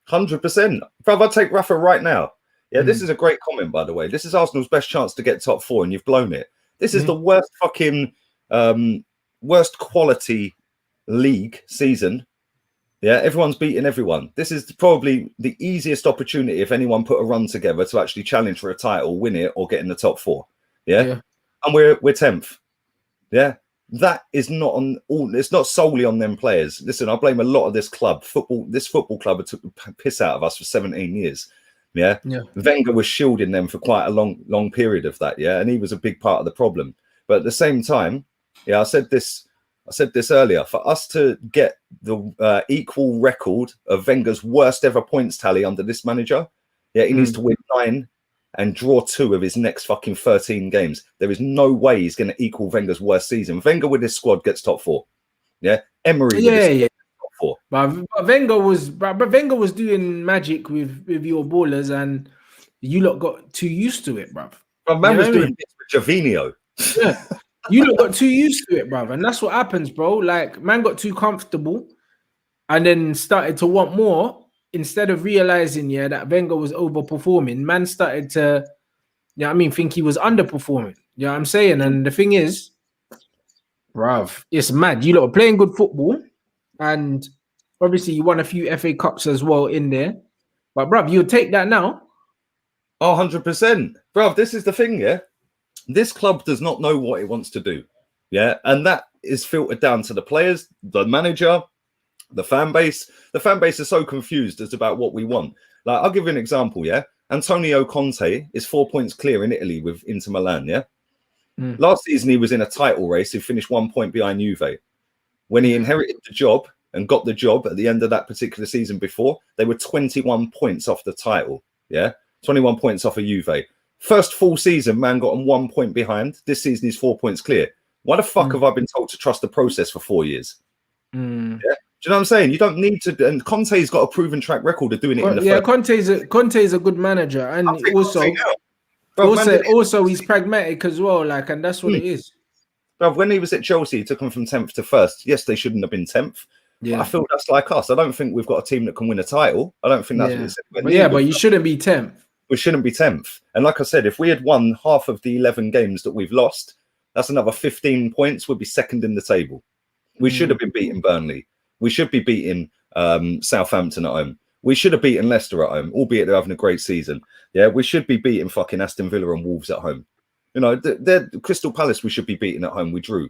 100%. Bro, I'd take Rafa right now. Yeah, this is a great comment, by the way. This is Arsenal's best chance to get top four, and you've blown it. This is the worst fucking, worst quality league season Yeah, everyone's beating everyone. This is probably the easiest opportunity if anyone put a run together to actually challenge for a title, win it, or get in the top 4. Yeah. And we're 10th. Yeah. That is not on all. It's not solely on them players. Listen, I blame a lot of this club. This football club took the piss out of us for 17 years. Yeah. Wenger was shielding them for quite a long period of that. Yeah. And he was a big part of the problem. But at the same time, yeah, I said this earlier, for us to get the equal record of Wenger's worst ever points tally under this manager, yeah, he needs to win 9 and draw 2 of his next fucking 13 games. There is no way he's going to equal Wenger's worst season. Wenger with his squad gets top 4. Yeah. Emery with his squad gets top 4. But Wenger was doing magic with your ballers, and you lot got too used to it, bruv. But man was doing this with Gervinho. Yeah. You lot got too used to it, bruv. And that's what happens, bro. Like, man got too comfortable and then started to want more. Instead of realizing, that Wenger was overperforming, man started to, think he was underperforming. You know what I'm saying? And the thing is, bruv, it's mad. You lot are playing good football, and obviously you won a few FA Cups as well in there. But, bruv, you'll take that now. Oh, 100%. Bruv, this is the thing, yeah? This club does not know what it wants to do. Yeah. And that is filtered down to the players, the manager, the fan base. The fan base is so confused as about what we want. Like, I'll give you an example, yeah? Antonio Conte is 4 points clear in Italy with Inter Milan, yeah? Last season, he was in a title race. He finished 1 point behind Juve. When he inherited the job and got the job at the end of that particular season before, they were 21 points off the title, yeah? 21 points off of Juve. First full season, man got on 1 point behind. This season, he's 4 points clear. Why the fuck have I been told to trust the process for 4 years? Yeah? Do you know what I'm saying? You don't need to. And Conte's got a proven track record of doing it in the first. Conte's a good manager, and also he's pragmatic as well. Like, and that's what it is. But when he was at Chelsea, he took them from 10th to 1st. Yes, they shouldn't have been 10th. Yeah, I feel that's like us. I don't think we've got a team that can win a title. I don't think that's what it's. But you shouldn't be 10th. We shouldn't be 10th. And like I said, if we had won half of the 11 games that we've lost, that's another 15 points. We'd be second in the table. We should have been beating Burnley. We should be beating Southampton at home. We should have beaten Leicester at home, albeit they're having a great season. Yeah, we should be beating fucking Aston Villa and Wolves at home. You know, they're Crystal Palace we should be beating at home. We drew.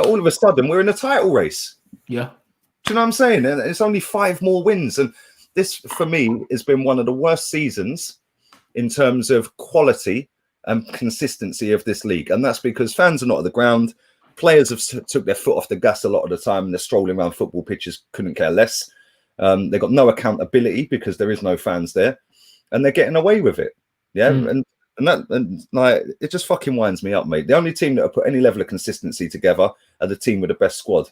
All of a sudden, we're in a title race. Yeah. Do you know what I'm saying? And it's only 5 more wins. And this, for me, has been one of the worst seasons in terms of quality and consistency of this league. And that's because fans are not at the ground. Players have took their foot off the gas a lot of the time, and they're strolling around football pitches, couldn't care less. They've got no accountability because there is no fans there, and they're getting away with it. Yeah. And like, it just fucking winds me up, mate. The only team that have put any level of consistency together are the team with the best squad.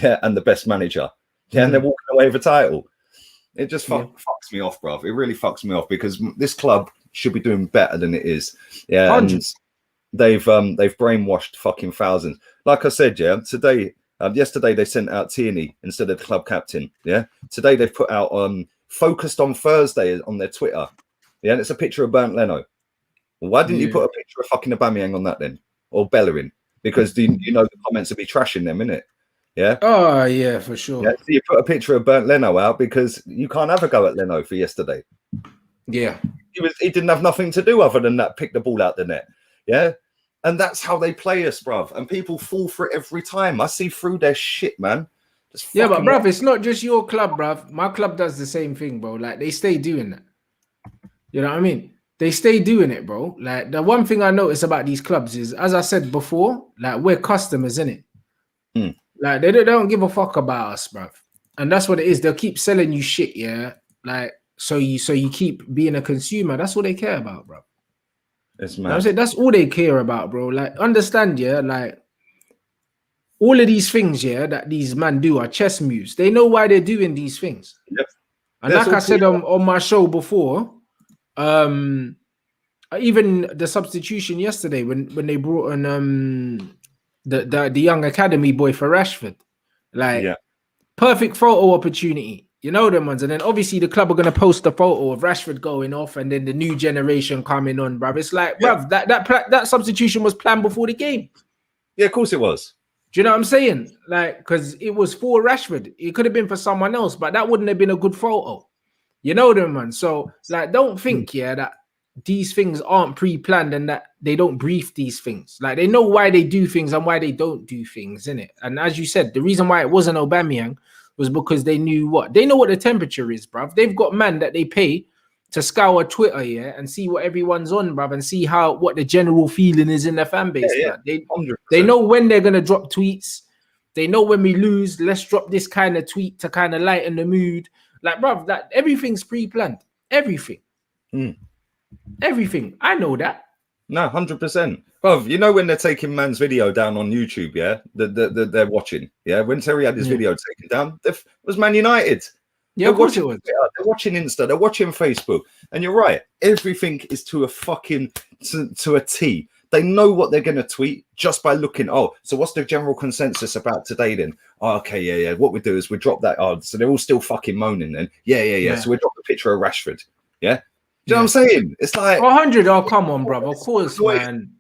Yeah. And the best manager. Yeah. And they're walking away with a title. It just fucks me off, bruv. It really fucks me off because this club should be doing better than it is. Yeah. 100. And they've brainwashed fucking thousands. Like I said, yeah, today, yesterday they sent out Tierney instead of the club captain. Yeah. Today they've put out focused on Thursday on their Twitter. Yeah. And it's a picture of Bernd Leno. Why didn't you put a picture of fucking Aubameyang on that then? Or Bellerin? Because you know the comments would be trashing them, innit? Yeah. Oh yeah, for sure. Yeah, so you put a picture of Bernd Leno out because you can't have a go at Leno for yesterday. Yeah. He didn't have nothing to do other than that, pick the ball out the net. Yeah. And that's how they play us, bruv. And people fall for it every time. I see through their shit, man. Yeah, but bruv, it's not just your club, bruv. My club does the same thing, bro. Like, they stay doing that. You know what I mean? They stay doing it, bro. Like, the one thing I notice about these clubs is, as I said before, like, we're customers, innit? Like, they don't give a fuck about us, bruv. And that's what it is. They'll keep selling you shit, yeah? Like, so you keep being a consumer. That's what they care about, bruv. It's mad. I'm saying that's all they care about, bro. Like, understand, yeah? Like, all of these things, yeah, that these men do are chess moves. They know why they're doing these things. Yep. And like I said on my show before, even the substitution yesterday when they brought in the young academy boy for Rashford, like, perfect photo opportunity. You know them ones. And then obviously the club are going to post a photo of Rashford going off and then the new generation coming on, bruv. It's like, bruv, that substitution was planned before the game. Yeah, of course it was. Do you know what I'm saying? Like, because it was for Rashford. It could have been for someone else, but that wouldn't have been a good photo. You know them, man. So, like, don't think, that these things aren't pre-planned and that they don't brief these things. Like, they know why they do things and why they don't do things, innit? And as you said, the reason why it wasn't Aubameyang was because they knew what? They know what the temperature is, bruv. They've got man that they pay to scour Twitter, and see what everyone's on, bruv, and see what the general feeling is in their fan base. Yeah, They know when they're going to drop tweets. They know when we lose, let's drop this kind of tweet to kind of lighten the mood. Like, bruv, that everything's pre-planned. Everything. Everything. I know that. No, 100%. Bruv, you know when they're taking man's video down on YouTube, they're watching, when Terry had his video taken down, it was Man United. Yeah, of course it was. They're watching Insta, they're watching Facebook, and you're right. Everything is to a fucking to a T. They know what they're going to tweet just by looking. Oh, so what's the general consensus about today then? Oh, okay, yeah. What we do is we drop that. Oh, so they're all still fucking moaning then. Yeah. So we drop a picture of Rashford. Yeah. Do you know what I'm saying? It's like 100. Oh, come on, bro. Of course, man.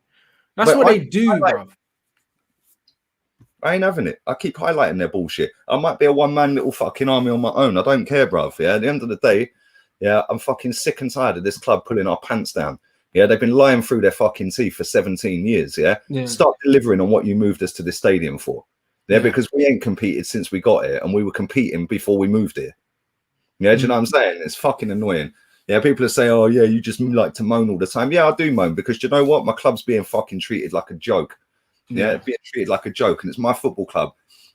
That's what they do, bro. I ain't having it. I keep highlighting their bullshit. I might be a one-man little fucking army on my own. I don't care, bruv. Yeah. At the end of the day, I'm fucking sick and tired of this club pulling our pants down. Yeah, they've been lying through their fucking teeth for 17 years. Yeah. Start delivering on what you moved us to this stadium for. Yeah, because we ain't competed since we got here, and we were competing before we moved here. Yeah, do you know what I'm saying? It's fucking annoying. Yeah, people are saying, oh, yeah, you just like to moan all the time. Yeah, I do moan because you know what? My club's being fucking treated like a joke. Yeah, being treated like a joke, and it's my football club.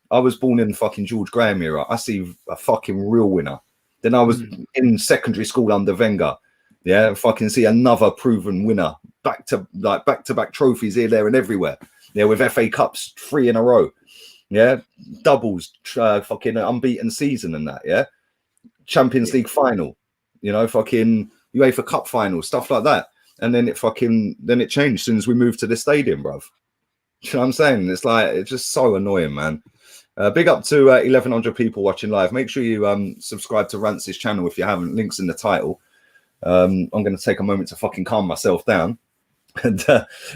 I was born in the fucking George Graham era. I see a fucking real winner. Then I was in secondary school under Wenger. Yeah, fucking see another proven winner. Back to back trophies here, there, and everywhere. Yeah, with FA Cups 3 in a row. Yeah, doubles, fucking unbeaten season and that. Yeah, Champions League final. You know, fucking UEFA Cup final, stuff like that. And then it changed as soon as we moved to the stadium, bruv. You know what I'm saying? It's like, it's just so annoying, man. Big up to 1,100 people watching live. Make sure you subscribe to Rance's channel if you haven't. Links in the title. I'm going to take a moment to fucking calm myself down. And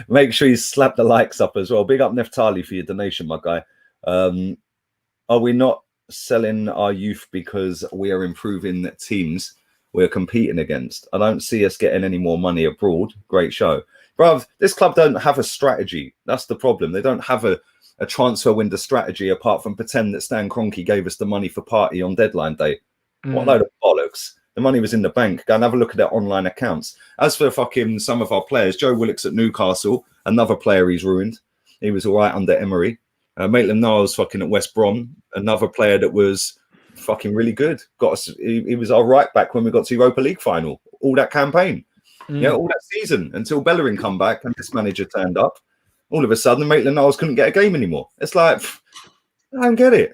make sure you slap the likes up as well. Big up Neftali for your donation, my guy. Are we not selling our youth because we are improving teams we're competing against? I don't see us getting any more money abroad. Great show. Bruv, this club don't have a strategy. That's the problem. They don't have a transfer window strategy apart from pretend that Stan Kroenke gave us the money for party on deadline day. What load of bollocks. The money was in the bank. Go and have a look at their online accounts. As for fucking some of our players, Joe Willock's at Newcastle, another player he's ruined. He was all right under Emery. Maitland-Niles fucking at West Brom, another player that was fucking really good. Got us. He was our right back when we got to Europa League final. All that campaign. Yeah, all that season until Bellerin come back and this manager turned up. All of a sudden, Maitland-Niles couldn't get a game anymore. It's like, I don't get it.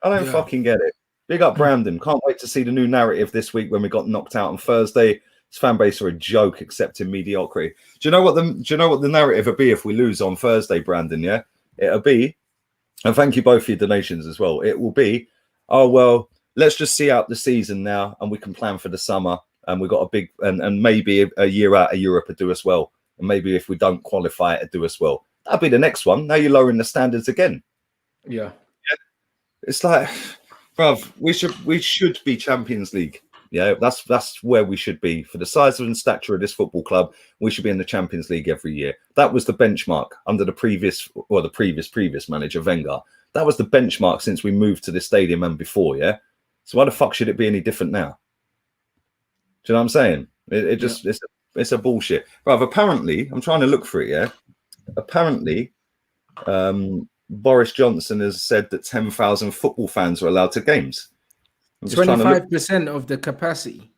I don't fucking get it. Big up Brandon. Can't wait to see the new narrative this week when we got knocked out on Thursday. His fan base are a joke, accepting mediocrity. Do you know what the narrative would be if we lose on Thursday, Brandon? Yeah, it'll be, and thank you both for your donations as well. It will be, oh well, let's just see out the season now, and we can plan for the summer. And we got a big and maybe a year out of Europe would do us well. And maybe if we don't qualify, it'd do us well. That'll be the next one. Now you're lowering the standards again. Yeah. It's like, bruv, we should be Champions League. Yeah, that's where we should be. For the size and stature of this football club, we should be in the Champions League every year. That was the benchmark under the previous manager, Wenger. That was the benchmark since we moved to this stadium and before, yeah? So why the fuck should it be any different now? Do you know what I'm saying? It's a bullshit. Bruv, apparently, I'm trying to look for it, yeah? Apparently, Boris Johnson has said that 10,000 football fans are allowed to games. 25% of the capacity.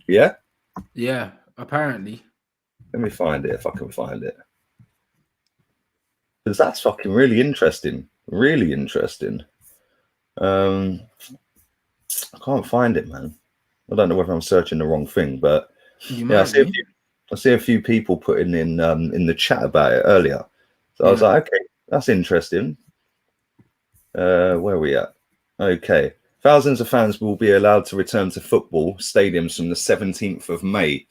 Yeah? Yeah, apparently. Let me find it if I can find it. Because that's fucking really interesting. Really interesting. I can't find it, man. I don't know whether I'm searching the wrong thing, but I see a few people putting in the chat about it earlier. So I was like, okay, that's interesting. Where are we at? Okay. Thousands of fans will be allowed to return to football stadiums from the 17th of May.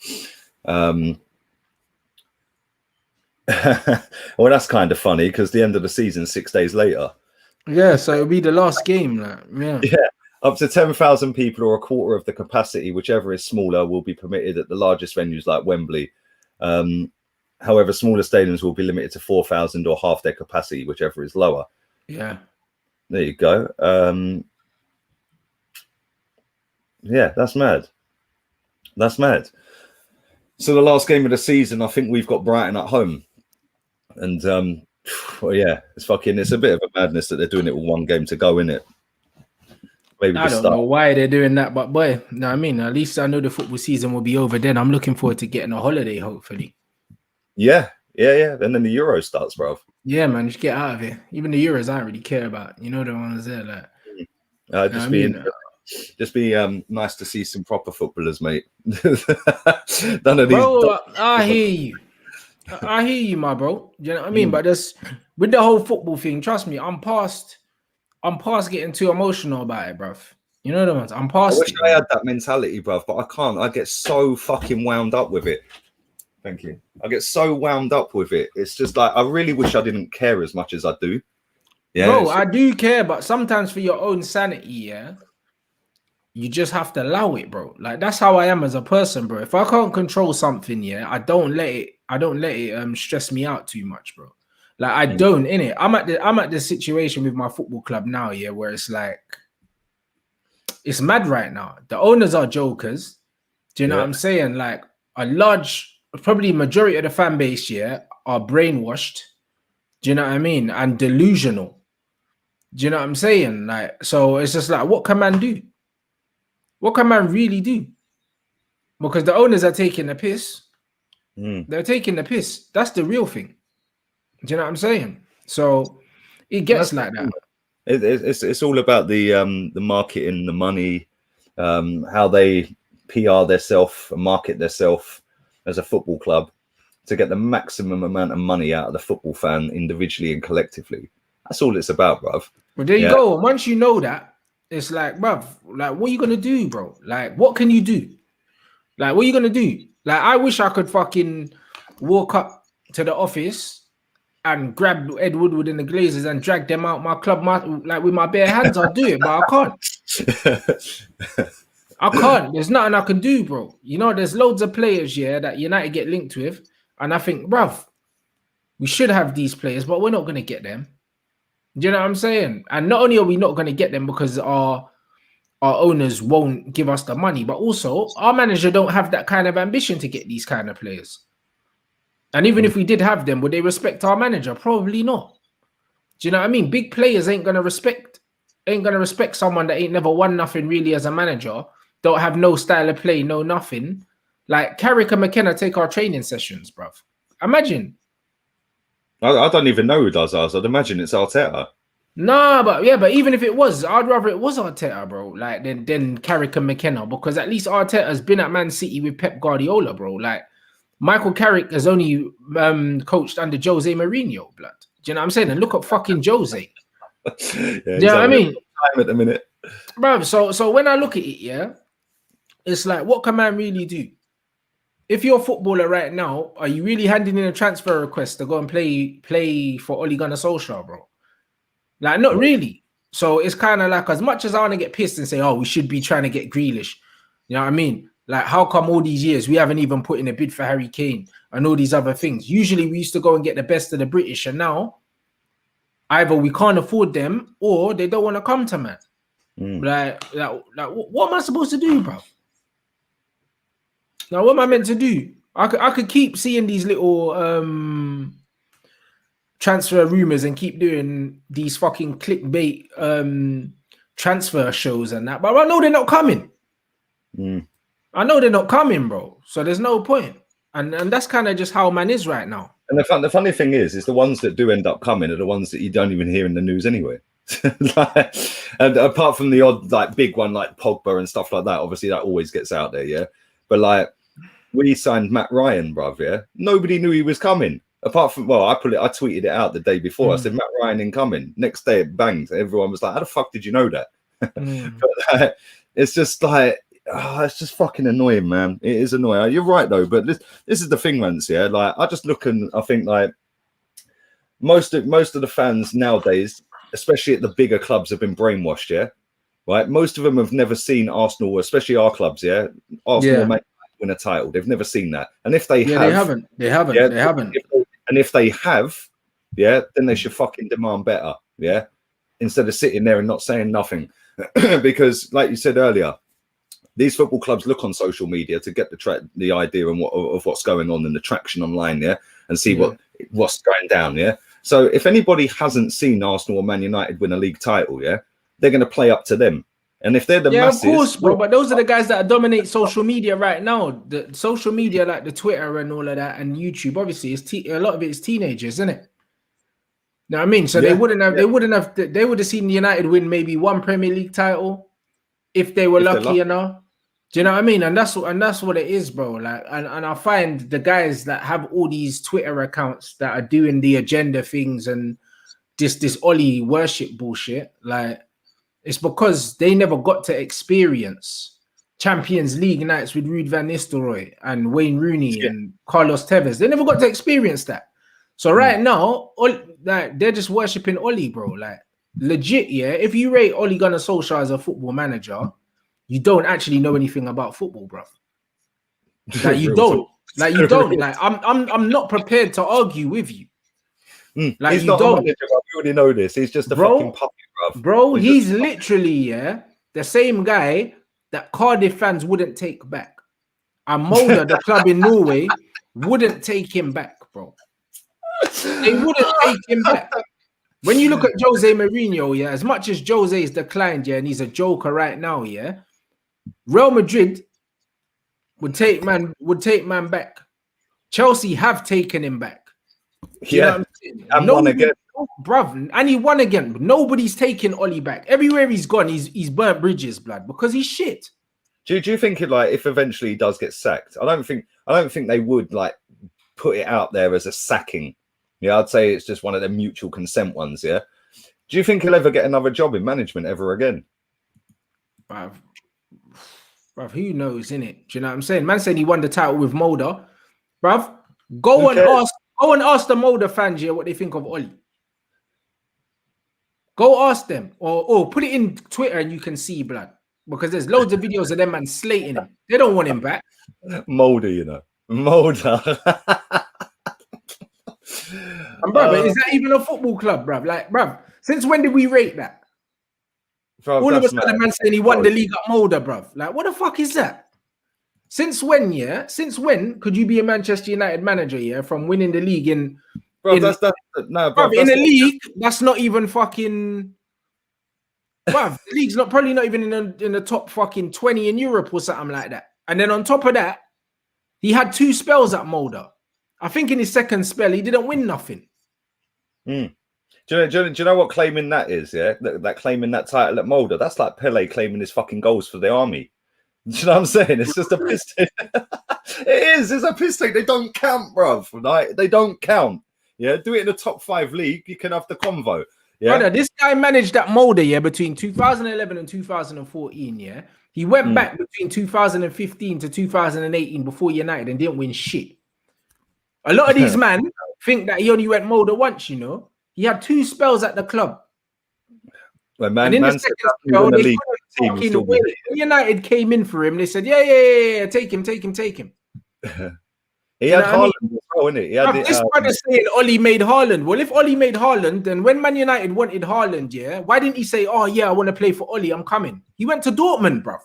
Well, that's kind of funny because the end of the season 6 days later. Yeah, so it'll be the last game. Like, Yeah. Up to 10,000 people or a quarter of the capacity, whichever is smaller, will be permitted at the largest venues like Wembley. However, smaller stadiums will be limited to 4,000 or half their capacity, whichever is lower. Yeah. There you go. Yeah, that's mad. That's mad. So the last game of the season, I think we've got Brighton at home. And, well, yeah, it's a bit of a madness that they're doing it with one game to go, innit? Maybe I don't know why they're doing that, but boy, no, I mean, at least I know the football season will be over then. I'm looking forward to getting a holiday, hopefully. Yeah. And then the Euro starts, bro. Yeah, man, just get out of here. Even the Euros, I don't really care about. You know the ones there, like. Just be nice to see some proper footballers, mate. None of these. Bro, I hear you. I hear you, my bro. Do you know what I mean? But just with the whole football thing, trust me, I'm past getting too emotional about it, bruv. You know the ones. I'm past. I wish I had that mentality, bruv, but I can't. I get so fucking wound up with it. Thank you. I get so wound up with it. It's just like I really wish I didn't care as much as I do. Yeah, bro, I do care, but sometimes for your own sanity, yeah, you just have to allow it, bro. Like that's how I am as a person, bro. If I can't control something, yeah, I don't let it stress me out too much, bro. Like I don't, innit? I'm at the situation with my football club now, yeah, where it's like it's mad right now. The owners are jokers. Do you know what I'm saying? Like probably majority of the fan base, yeah, are brainwashed. Do you know what I mean? And delusional. Do you know what I'm saying? Like, so it's just like, what can man do? What can man really do? Because the owners are taking the piss. They're taking the piss. That's the real thing. Do you know what I'm saying? So it gets like that. It's all about the marketing, the money, how they PR themselves and market themselves as a football club to get the maximum amount of money out of the football fan individually and collectively. That's all it's about, bruv. Well, there you go. And once you know that, it's like, bruv, like, what are you going to do, bro? Like, what can you do? Like, what are you going to do? Like, I wish I could fucking walk up to the office and grab Ed Woodward and the Glazers and drag them out my club, like with my bare hands. I'll do it, but I can't. I can't. There's nothing I can do, bro. You know, there's loads of players, yeah, that United get linked with. And I think, bruv, we should have these players, but we're not going to get them. Do you know what I'm saying? And not only are we not going to get them because our owners won't give us the money, but also our manager don't have that kind of ambition to get these kind of players. And even if we did have them, would they respect our manager? Probably not. Do you know what I mean? Big players ain't gonna respect someone that ain't never won nothing really as a manager, don't have no style of play, no nothing. Like Carrick and McKenna take our training sessions, bruv. Imagine. I don't even know who does ours. I'd imagine it's Arteta. Nah, but even if it was, I'd rather it was Arteta, bro. Like than Carrick and McKenna, because at least Arteta's been at Man City with Pep Guardiola, bro. Like Michael Carrick has only coached under Jose Mourinho, blood. Do you know what I'm saying? And look at fucking Jose. Do you know what I mean? Time at the minute, bro. So when I look at it, yeah, it's like, what can man really do? If you're a footballer right now, are you really handing in a transfer request to go and play for Ole Gunnar Solskjaer, bro? Like, not really. So it's kind of like, as much as I want to get pissed and say, oh, we should be trying to get Grealish. You know what I mean? Like, how come all these years we haven't even put in a bid for Harry Kane and all these other things? Usually we used to go and get the best of the British, and now either we can't afford them or they don't want to come to man. Like, what am I supposed to do, bro? Now, what am I meant to do? I could keep seeing these little transfer rumors and keep doing these fucking clickbait transfer shows and that, but I know they're not coming. I know they're not coming, bro. So there's no point. And that's kind of just how man is right now. And the funny thing is the ones that do end up coming are the ones that you don't even hear in the news anyway. And apart from the odd like big one like Pogba and stuff like that, obviously that always gets out there, yeah. But like we signed Matt Ryan, bruv, yeah. Nobody knew he was coming. Apart from, well, I tweeted it out the day before. I said Matt Ryan incoming. Next day it banged. Everyone was like, "How the fuck did you know that?" But it's just like, it's just fucking annoying, man. It is annoying. You're right though, but this is the thing, Rance. Yeah, like I just look and I think like most of the fans nowadays, especially at the bigger clubs, have been brainwashed. Yeah, right. Most of them have never seen Arsenal, especially our clubs. Yeah, Arsenal might win a title. They've never seen that, and if they have, they haven't. If they have, yeah, then they should fucking demand better. Yeah, instead of sitting there and not saying nothing, because like you said earlier. These football clubs look on social media to get the idea and of what's going on and the traction online, yeah, and see what's going down, yeah. So if anybody hasn't seen Arsenal or Man United win a league title, yeah, they're going to play up to them. And if they're the masses, of course, bro. But those are the guys that dominate social media right now. The social media, like the Twitter and all of that, and YouTube, obviously, is a lot of it is teenagers, isn't it? You know what I mean? So they would have seen United win maybe one Premier League title if they were lucky enough. Do you know what I mean? And that's what it is, bro. Like, and I find the guys that have all these Twitter accounts that are doing the agenda things and this Ollie worship bullshit, like, it's because they never got to experience Champions League nights with Ruud van Nistelrooy and Wayne Rooney and Carlos Tevez. They never got to experience that. So right now, like, they're just worshipping Ollie, bro. Like, legit, yeah. If you rate Ole Gunnar Solskjaer as a football manager, you don't actually know anything about football, bro. Like you don't. Like you don't. Like I'm not prepared to argue with you. Like he's not a manager, we already know this. He's just a fucking puppet, bro. Bro, he's literally the same guy that Cardiff fans wouldn't take back. And Molde, the club in Norway, wouldn't take him back, bro. They wouldn't take him back. When you look at Jose Mourinho, yeah, as much as Jose is declined, yeah, and he's a joker right now, yeah, Real Madrid would take man back. Chelsea have taken him back. And won again, bruv, and he won again. Nobody's taking Ollie back. Everywhere he's gone, he's burnt bridges, blood, because he's shit. Do you think it, like, if eventually he does get sacked? I don't think they would like put it out there as a sacking. Yeah, I'd say it's just one of the mutual consent ones. Yeah. Do you think he'll ever get another job in management ever again? Bruv, who knows, innit? Do you know what I'm saying? Man said he won the title with Molde. Bruv, go and ask the Molde fans here what they think of Ollie. Go ask them. Or put it in Twitter and you can see, blood. Because there's loads of videos of them man slating him. They don't want him back. Molde, you know. Molde. And bruv, is that even a football club, bruv? Like, bruv, since when did we rate that? Bruv, all of a sudden, man saying he won the league at Molde, bruv. Like, what the fuck is that? Since when, yeah? Since when could you be a Manchester United manager, yeah? From winning the league in... Bruv, in a league, that's not even fucking... Bruv, the league's probably not even in the top fucking 20 in Europe or something like that. And then on top of that, he had 2 spells at Molde. I think in his second spell, he didn't win nothing. Do you know what claiming that is? Yeah, that claiming that title at Molde. That's like Pele claiming his fucking goals for the army. Do you know what I'm saying? It's just a piss take. It is. It's a piss take. They don't count, bruv. Right? They don't count. Yeah, do it in the top 5 league. You can have the convo. Yeah, brother, this guy managed that Molde, yeah, between 2011 and 2014. Yeah, he went back between 2015 to 2018 before United and didn't win shit. A lot of these men think that he only went Molde once, you know. He had 2 spells at the club. Well, man, and in the second spell, when United came in for him, they said, yeah, take him. He had Haaland as well, innit? He had this brother saying Ollie made Haaland. Well, if Ollie made Haaland, then when Man United wanted Haaland, yeah, why didn't he say, oh, yeah, I want to play for Ollie, I'm coming? He went to Dortmund, bruv.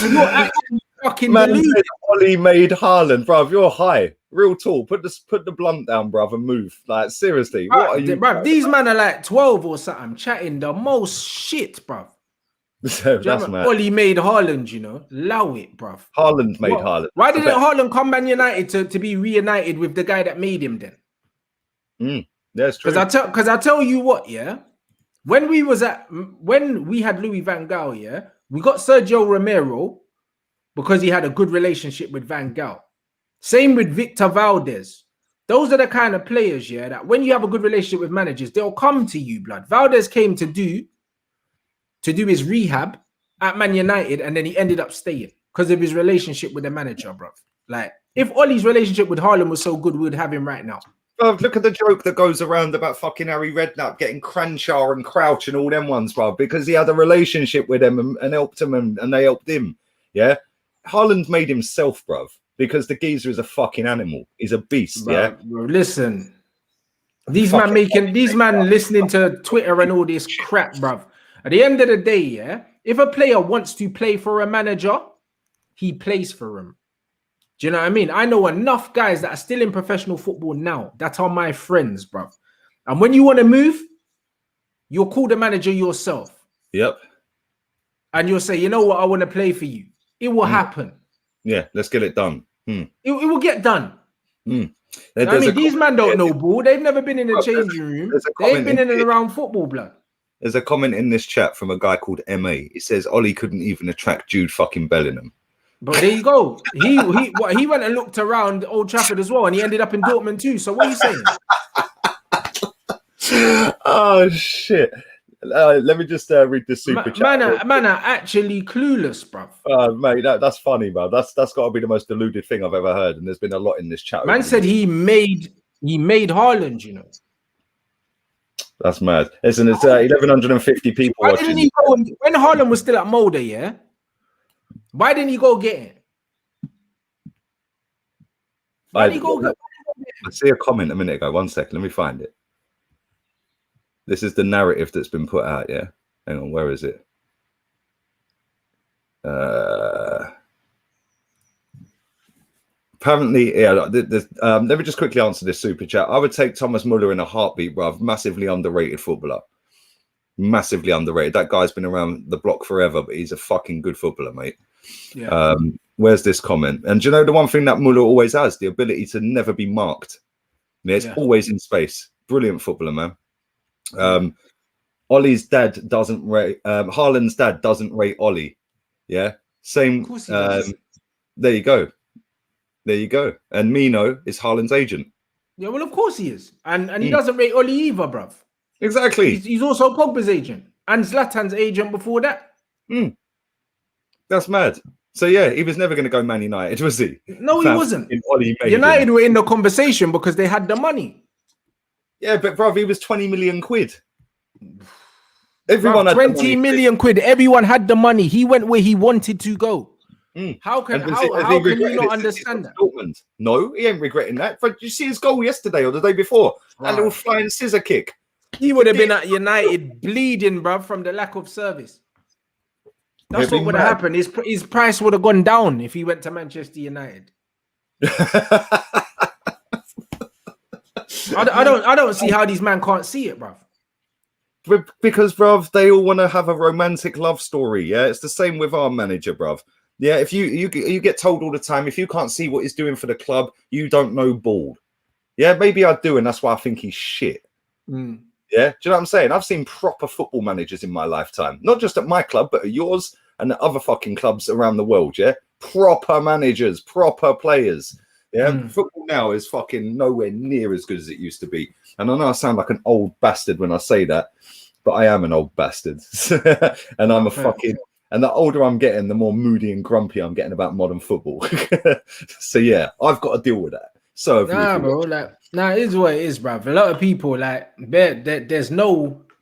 You're actually fucking deluded. Ollie made Haaland, bruv. You're high. Real tall. Put the blunt down, bruv, and move. Like, seriously. What are you? Bruv, these men are like 12 or something, chatting the most shit, bruv. That's mad. Ollie made Haaland, you know. Allow it, bruv. Haaland made Haaland. Why didn't Haaland come Man United to be reunited with the guy that made him then? That's true. Because I tell you what, yeah. When we had Louis van Gaal, yeah, we got Sergio Romero because he had a good relationship with Van Gaal. Same with Victor Valdez. Those are the kind of players, yeah, that when you have a good relationship with managers, they'll come to you, blood. Valdez came to to do his rehab at Man United, and then he ended up staying because of his relationship with the manager, bro. Like, if Ollie's relationship with Haaland was so good, we'd have him right now. Bro, look at the joke that goes around about fucking Harry Redknapp getting Cranshaw and Crouch and all them ones, bro, because he had a relationship with them and helped him and they helped him. Yeah. Haaland made himself, bro, because the geezer is a fucking animal. He's a beast. Bro, yeah. Bro, listen, these man listening to Twitter and all this crap, bro. At the end of the day, yeah, if a player wants to play for a manager, he plays for him. Do you know what I mean? I know enough guys that are still in professional football now that are my friends, bro. And when you want to move, you'll call the manager yourself. Yep. And you'll say, you know what, I want to play for you. It will happen. Yeah, let's get it done. It will get done. I mean, these men don't know ball. They've never been in the changing room. They ain't been in and around football, blood. There's a comment in this chat from a guy called MA. He says Ollie couldn't even attract Jude fucking Bellingham. But there you go. He went and looked around Old Trafford as well, and he ended up in Dortmund too. So what are you saying? Oh shit! Let me just read the super chat. Man are actually clueless, bruv. Mate, that's funny, bro. That's got to be the most deluded thing I've ever heard, and there's been a lot in this chat. Man said he made Haaland, you know. That's mad. Listen, it's 1,150 people Why watching. Didn't he go when Haaland was still at Molde, yeah? Why didn't he go get it? Why did he go get it? I see a comment a minute ago. 1 second, let me find it. This is the narrative that's been put out, yeah? Hang on, where is it? Apparently, yeah, let me just quickly answer this super chat. I would take Thomas Muller in a heartbeat, bruv. Massively underrated footballer. Massively underrated. That guy's been around the block forever, but he's a fucking good footballer, mate. Yeah. Where's this comment? And do you know the one thing that Muller always has? The ability to never be marked. Yeah, it's always in space. Brilliant footballer, man. Ollie's dad doesn't rate Haaland's dad doesn't rate Ollie. Yeah. Same. There you go. There you go. And Mino is Haaland's agent. Yeah, well, of course he is. And he doesn't rate Ollie either, bruv. Exactly. He's also Pogba's agent and Zlatan's agent before that. That's mad. So yeah, he was never going to go Man United, was he? No, he wasn't. Ollie United were in the conversation because they had the money. Yeah, but bruv, he was 20 million quid. Everyone had 20 million quid. Everyone had the money. He went where he wanted to go. How can you not understand that? Dortmund? No, he ain't regretting that. But you see his goal yesterday or the day before? That little flying scissor kick. He would have been at United bleeding, bruv, from the lack of service. That's what would have happened. His price would have gone down if he went to Manchester United. I don't see how these men can't see it, bruv. Because, bruv, they all want to have a romantic love story. Yeah, it's the same with our manager, bruv. Yeah, if you get told all the time, if you can't see what he's doing for the club, you don't know ball. Yeah, maybe I do, and that's why I think he's shit. Yeah, do you know what I'm saying? I've seen proper football managers in my lifetime, not just at my club, but at yours and at other fucking clubs around the world. Yeah, proper managers, proper players. Yeah, football now is fucking nowhere near as good as it used to be. And I know I sound like an old bastard when I say that, but I am an old bastard, and I'm a fucking. And the older I'm getting, the more moody and grumpy I'm getting about modern football. So yeah, I've got to deal with that. So bro, it is what it is, bro. A lot of people they're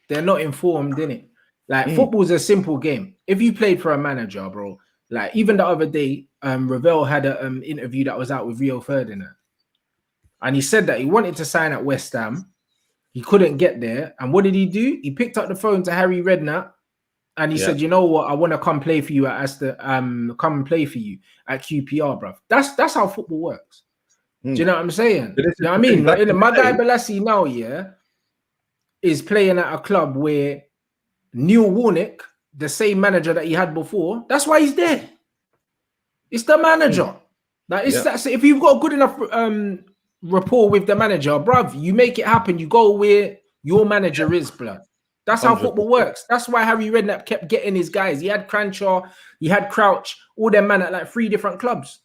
not informed in it. Like football's a simple game. If you played for a manager, bro, like even the other day, Ravel had an interview that was out with Rio Ferdinand, and he said that he wanted to sign at West Ham, he couldn't get there, and what did he do? He picked up the phone to Harry Redknapp. And he said, you know what? I want to come play for you at come and play for you at QPR, bro. That's how football works. Do you know what I'm saying? You know what I mean? My guy Balassi now, is playing at a club where Neil Warnock, the same manager that he had before, that's why he's there. It's the manager. That's if you've got a good enough rapport with the manager, bruv, you make it happen. You go where your manager is, blood. That's how football works. That's why Harry Redknapp kept getting his guys. He had Cranshaw, he had Crouch, all them man at like 3 different clubs.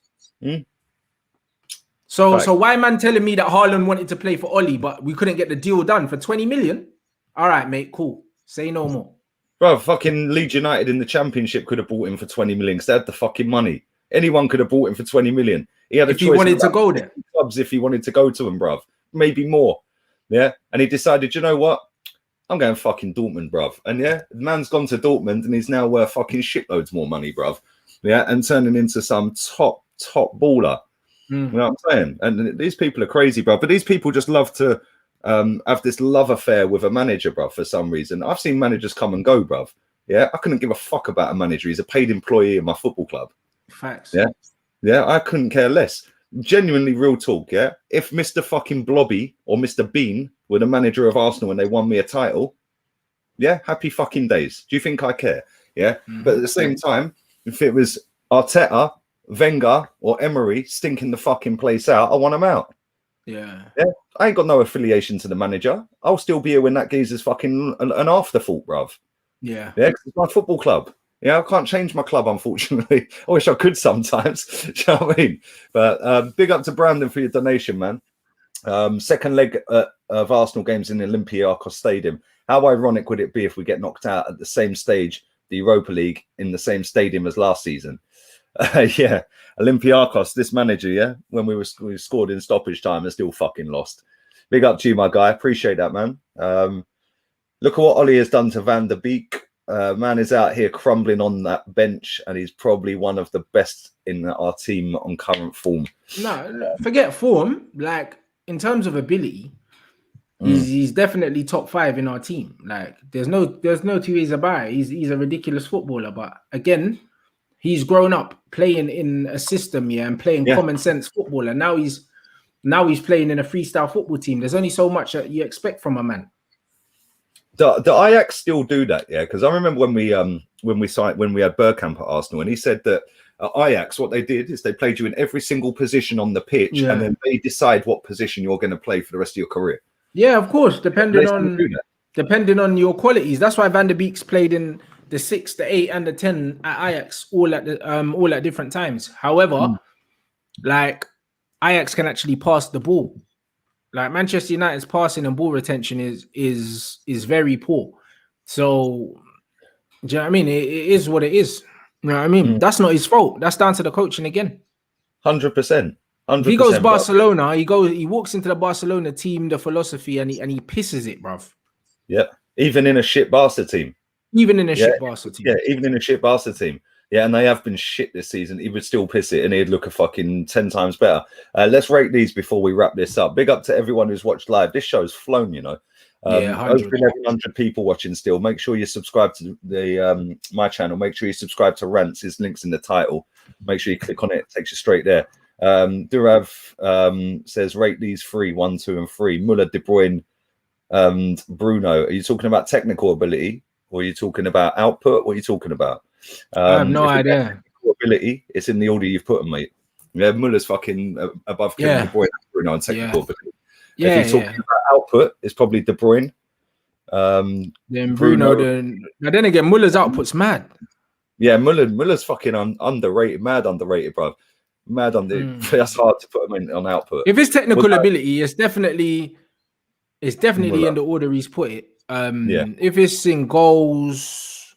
So why man telling me that Haaland wanted to play for Ollie, but we couldn't get the deal done for 20 million? All right, mate, cool. Say no more. Bro, fucking Leeds United in the Championship could have bought him for 20 million because they had the fucking money. Anyone could have bought him for 20 million. He had a if choice he wanted to go there. Clubs if he wanted to go to them, bruv. Maybe more. Yeah. And he decided, you know what? I'm going fucking Dortmund, bruv. And yeah, the man's gone to Dortmund and he's now worth fucking shitloads more money, bruv. Yeah. And turning into some top baller. You know what I'm saying? And these people are crazy, bruv. But these people just love to have this love affair with a manager, bruv, for some reason. I've seen managers come and go, bruv. Yeah. I couldn't give a fuck about a manager. He's a paid employee in my football club. Facts. Yeah. Yeah. I couldn't care less. Genuinely real talk, yeah. If Mr. fucking Blobby or Mr. Bean were the manager of Arsenal and they won me a title, yeah, happy fucking days. Do you think I care? Yeah. But at the same time, if it was Arteta, Wenger, or Emery stinking the fucking place out, I want them out. Yeah. Yeah. I ain't got no affiliation to the manager. I'll still be here when that geezer's fucking an afterthought, bruv. Yeah. Yeah, 'cause it's my football club. Yeah, I can't change my club, unfortunately. I wish I could sometimes. Do you know what I mean? But big up to Brandon for your donation, man. Second leg of Arsenal games in the Olympiacos Stadium. How ironic would it be if we get knocked out at the same stage, the Europa League, in the same stadium as last season? Yeah, Olympiacos, this manager, yeah, when we scored in stoppage time and still fucking lost. Big up to you, my guy. Appreciate that, man. Look at what Ollie has done to Van der Beek. Man is out here crumbling on that bench, and he's probably one of the best in our team on current form. No, forget form. Like, in terms of ability, he's definitely top 5 in our team. Like, there's no two ways about it. He's a ridiculous footballer, but again, he's grown up playing in a system, yeah, and playing common sense football, and now he's playing in a freestyle football team. There's only so much that you expect from a man. The Ajax still do that, yeah? Because I remember when we had Bergkamp at Arsenal, and he said that at Ajax, what they did is they played you in every single position on the pitch, and then they decide what position you're going to play for the rest of your career. Yeah, of course, depending on your qualities. That's why Van der Beek's played in the 6, the 8, and the 10 at Ajax, all at different times. However, like, Ajax can actually pass the ball. Like, Manchester United's passing and ball retention is very poor. So, do you know what I mean? It is what it is. You know what I mean? That's not his fault. That's down to the coaching again. 100%. If he goes Barcelona, he walks into the Barcelona team, the philosophy, and he pisses it, bruv. Yeah. Even in a shit Barca team. Even in a shit Barca team. Yeah, even in a shit Barca team. Yeah, and they have been shit this season. He would still piss it, and he'd look a fucking 10 times better. Let's rate these before we wrap this up. Big up to everyone who's watched live. This show's flown, you know. Over 1,100 people watching still. Make sure you subscribe to the my channel. Make sure you subscribe to Rants. His link's in the title. Make sure you click on it. It takes you straight there. Durav says, rate these 3, 1, 2, and 3. Muller, De Bruyne, and Bruno. Are you talking about technical ability, or are you talking about output? What are you talking about? I have no idea. Ability, it's in the order you've put them, mate. Yeah, Muller's fucking above Kevin De Bruyne, Bruno, and technical ability. If you're talking about output, it's probably De Bruyne. Then Bruno. Then again, Muller's output's mad. Yeah, Muller's fucking underrated, mad underrated, bro. Mad under. That's hard to put him in on output. If it's technical ability, it's definitely Muller. In the order he's put it. If it's in goals,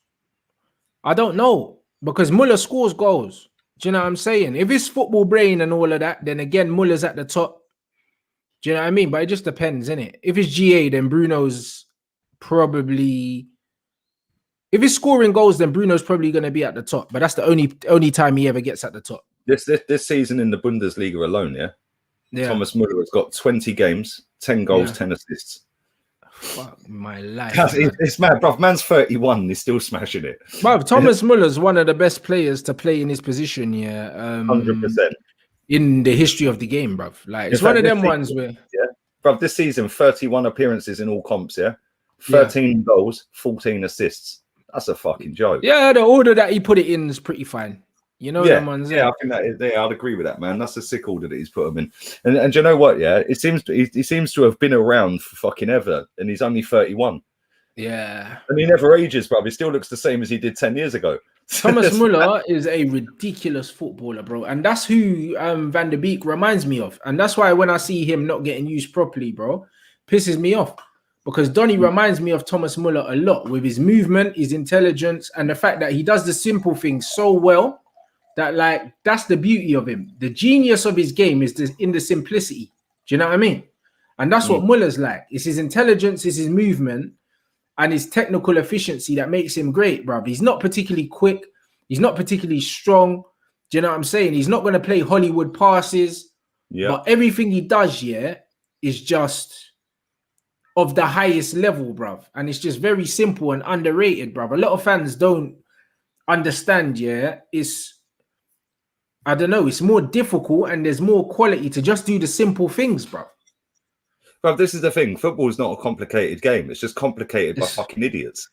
I don't know, because Muller scores goals. Do you know what I'm saying? If it's football brain and all of that, then again, Muller's at the top. Do you know what I mean? But it just depends, innit? If it's GA, then Bruno's probably... If it's scoring goals, then Bruno's probably going to be at the top. But that's the only time he ever gets at the top. This season in the Bundesliga alone, yeah? Thomas Muller has got 20 games, 10 goals, 10 assists. Fuck my life. It's mad, bro. Man's 31. He's still smashing it. Bro, Thomas Muller's one of the best players to play in his position, 100%. In the history of the game, bro. Like, it's one of them ones where... Yeah. Bro, this season, 31 appearances in all comps, 13 goals, 14 assists. That's a fucking joke. Yeah, the order that he put it in is pretty fine. You know them ones. Yeah, I think that I'd agree with that, man. That's a sick order that he's put him in. And you know what? Yeah, he seems to have been around for fucking ever, and he's only 31. Yeah, and he never ages, bro. He still looks the same as he did 10 years ago. Thomas Muller is a ridiculous footballer, bro, and that's who Van der Beek reminds me of. And that's why when I see him not getting used properly, bro, pisses me off, because Donny reminds me of Thomas Muller a lot with his movement, his intelligence, and the fact that he does the simple things so well that, like, that's the beauty of him. The genius of his game is in the simplicity. Do you know what I mean? And that's what Muller's like. It's his intelligence, it's his movement, and his technical efficiency that makes him great, bruv. He's not particularly quick. He's not particularly strong. Do you know what I'm saying? He's not going to play Hollywood passes. Yeah. But everything he does, is just of the highest level, bruv. And it's just very simple and underrated, bruv. A lot of fans don't understand, it's, I don't know, it's more difficult and there's more quality to just do the simple things, bruv. Bruv, this is the thing. Football is not a complicated game. It's just complicated by fucking idiots.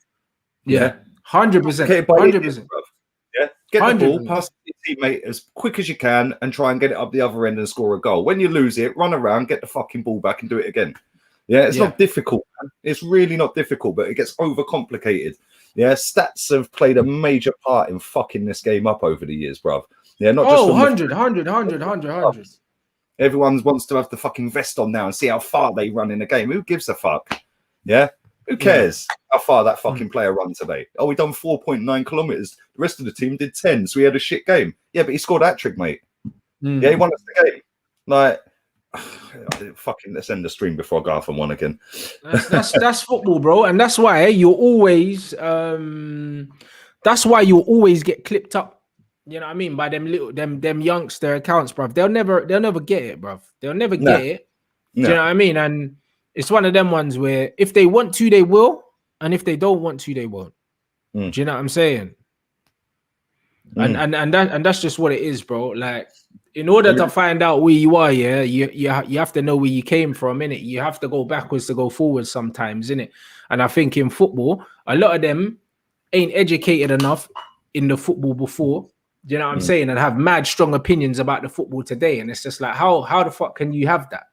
Yeah. 100%. 100%. Yeah, get 100%. The ball, pass your teammate as quick as you can and try and get it up the other end and score a goal. When you lose it, run around, get the fucking ball back and do it again. Yeah, it's not difficult, man. It's really not difficult, but it gets overcomplicated. Yeah, stats have played a major part in fucking this game up over the years, bruv. Yeah, not just 100. Everyone wants to have the fucking vest on now and see how far they run in the game. Who gives a fuck? Yeah, who cares how far that fucking player ran today? Oh, we done 4.9 kilometers. The rest of the team did 10, so we had a shit game. Yeah, but he scored a hat-trick, mate. Yeah, he won us the game. Like, fucking, let's end the stream before I go off on one again. That's football, bro, and that's why you'll always get clipped up. You know what I mean? By them youngster accounts, bruv. They'll never get it, bruv. They'll never get it. Do you know what I mean? And it's one of them ones where if they want to, they will, and if they don't want to, they won't. Do you know what I'm saying? And that's just what it is, bro. Like, in order to find out where you are, you have to know where you came from, innit? You have to go backwards to go forwards sometimes, innit? And I think in football, a lot of them ain't educated enough in the football before. Do you know what I'm saying? And have mad strong opinions about the football today. And it's just like, how the fuck can you have that?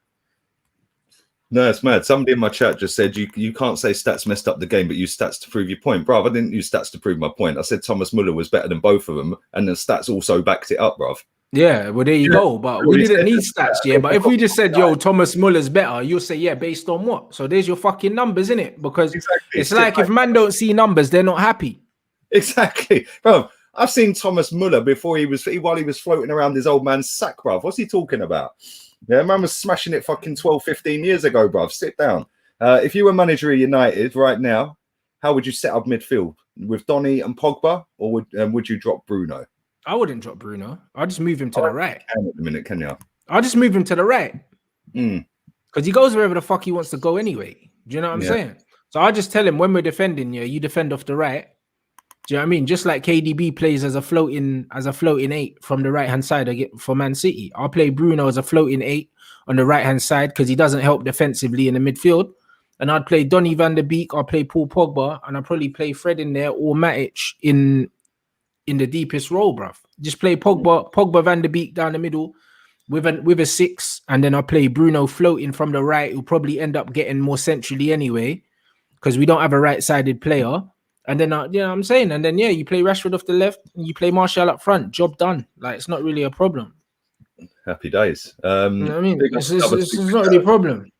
No, it's mad. Somebody in my chat just said you can't say stats messed up the game, but use stats to prove your point. Bruv, I didn't use stats to prove my point. I said Thomas Muller was better than both of them, and the stats also backed it up, bruv. Yeah, well, there you go. But we didn't need stats, But if we just said, yo, Thomas Muller's better, you'll say, yeah, based on what? So there's your fucking numbers, innit? Because it's like if man don't see numbers, they're not happy. Exactly. Bruv, I've seen Thomas Muller while he was floating around his old man's sack, bruv. What's he talking about? Yeah, man was smashing it fucking 12, 15 years ago, bruv. Sit down. If you were manager of United right now, how would you set up midfield? With Donny and Pogba, or would you drop Bruno? I wouldn't drop Bruno. I'll just move him to the right. At the minute, can you? I'll just move him to the right. Because he goes wherever the fuck he wants to go anyway. Do you know what I'm saying? So I'll just tell him when we're defending, you defend off the right. Do you know what I mean? Just like KDB plays as a floating 8 from the right hand side for Man City. I'll play Bruno as a floating 8 on the right hand side because he doesn't help defensively in the midfield. And I'd play Donny van der Beek, I'll play Paul Pogba, and I'll probably play Fred in there or Matic in the deepest role, bruv. Just play Pogba van der Beek down the middle with a 6, and then I'll play Bruno floating from the right, who'll probably end up getting more centrally anyway, because we don't have a right-sided player. And then, you know what I'm saying? And then, you play Rashford off the left, and you play Martial up front. Job done. Like, it's not really a problem. Happy days. You know what I mean? It's not really a problem.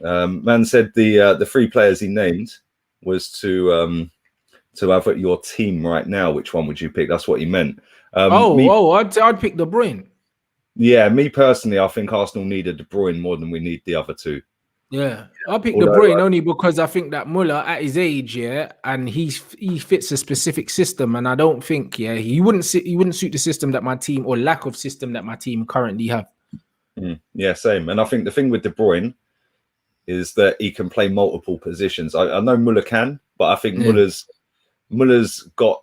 Man said the 3 players he named was to have at your team right now. Which one would you pick? That's what he meant. I'd pick De Bruyne. Yeah, me personally, I think Arsenal need a De Bruyne more than we need the other 2. Yeah, I'll pick De Bruyne only because I think that Muller at his age, and he fits a specific system, and I don't think, he wouldn't suit the system that my team, or lack of system that my team currently have. Yeah, same. And I think the thing with De Bruyne is that he can play multiple positions. I know Muller can, but I think Muller's got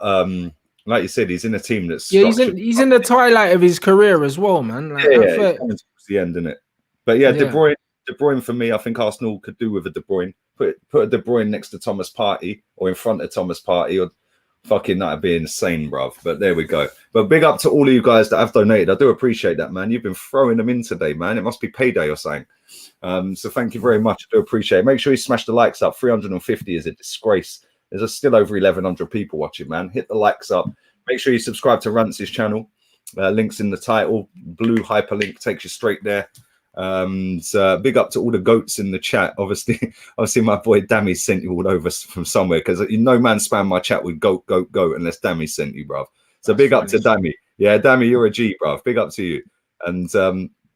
like you said, he's in a team that's he's in the twilight of his career as well, man. Like, coming towards the end, isn't it? But De Bruyne for me, I think Arsenal could do with a De Bruyne. Put a De Bruyne next to Thomas Partey or in front of Thomas Partey, or fucking that'd be insane, bruv. But there we go. But big up to all of you guys that have donated. I do appreciate that, man. You've been throwing them in today, man. It must be payday or something. So thank you very much. I do appreciate it. Make sure you smash the likes up. 350 is a disgrace. There's still over 1,100 people watching, man. Hit the likes up. Make sure you subscribe to Rance's channel. Links in the title. Blue hyperlink takes you straight there. Big up to all the goats in the chat. Obviously, my boy Dammy sent you all over from somewhere, because no man spam my chat with goat unless Dammy sent you, bruv. So big up to Dammy. Yeah, Dammy, you're a G, bruv. Big up to you. And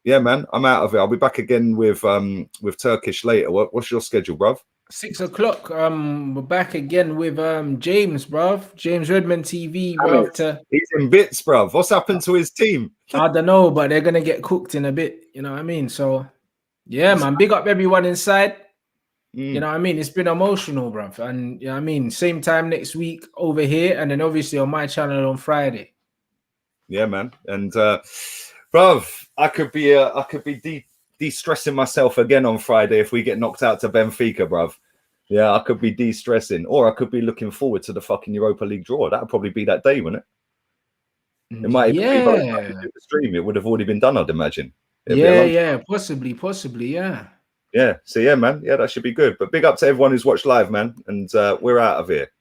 yeah, man, I'm out of it. I'll be back again with Turkish later. What's your schedule, bruv? 6 o'clock. We're back again with James, bruv. James Redmond TV, bruv. He's in bits, bruv. What's happened to his team? I don't know, but they're gonna get cooked in a bit. You know what I mean? So yeah, man. Big up everyone inside. You know what I mean? It's been emotional, bruv. And you know what I mean? Same time next week over here, and then obviously on my channel on Friday. Yeah, man. And bruv, I could be de-stressing myself again on Friday if we get knocked out to Benfica, bruv. Yeah, I could be de-stressing, or I could be looking forward to the fucking Europa League draw. That'd probably be that day, wouldn't it? It might even be the stream. It would have already been done, I'd imagine. Possibly, yeah. Yeah, so yeah, man. Yeah, that should be good. But big up to everyone who's watched live, man. And we're out of here.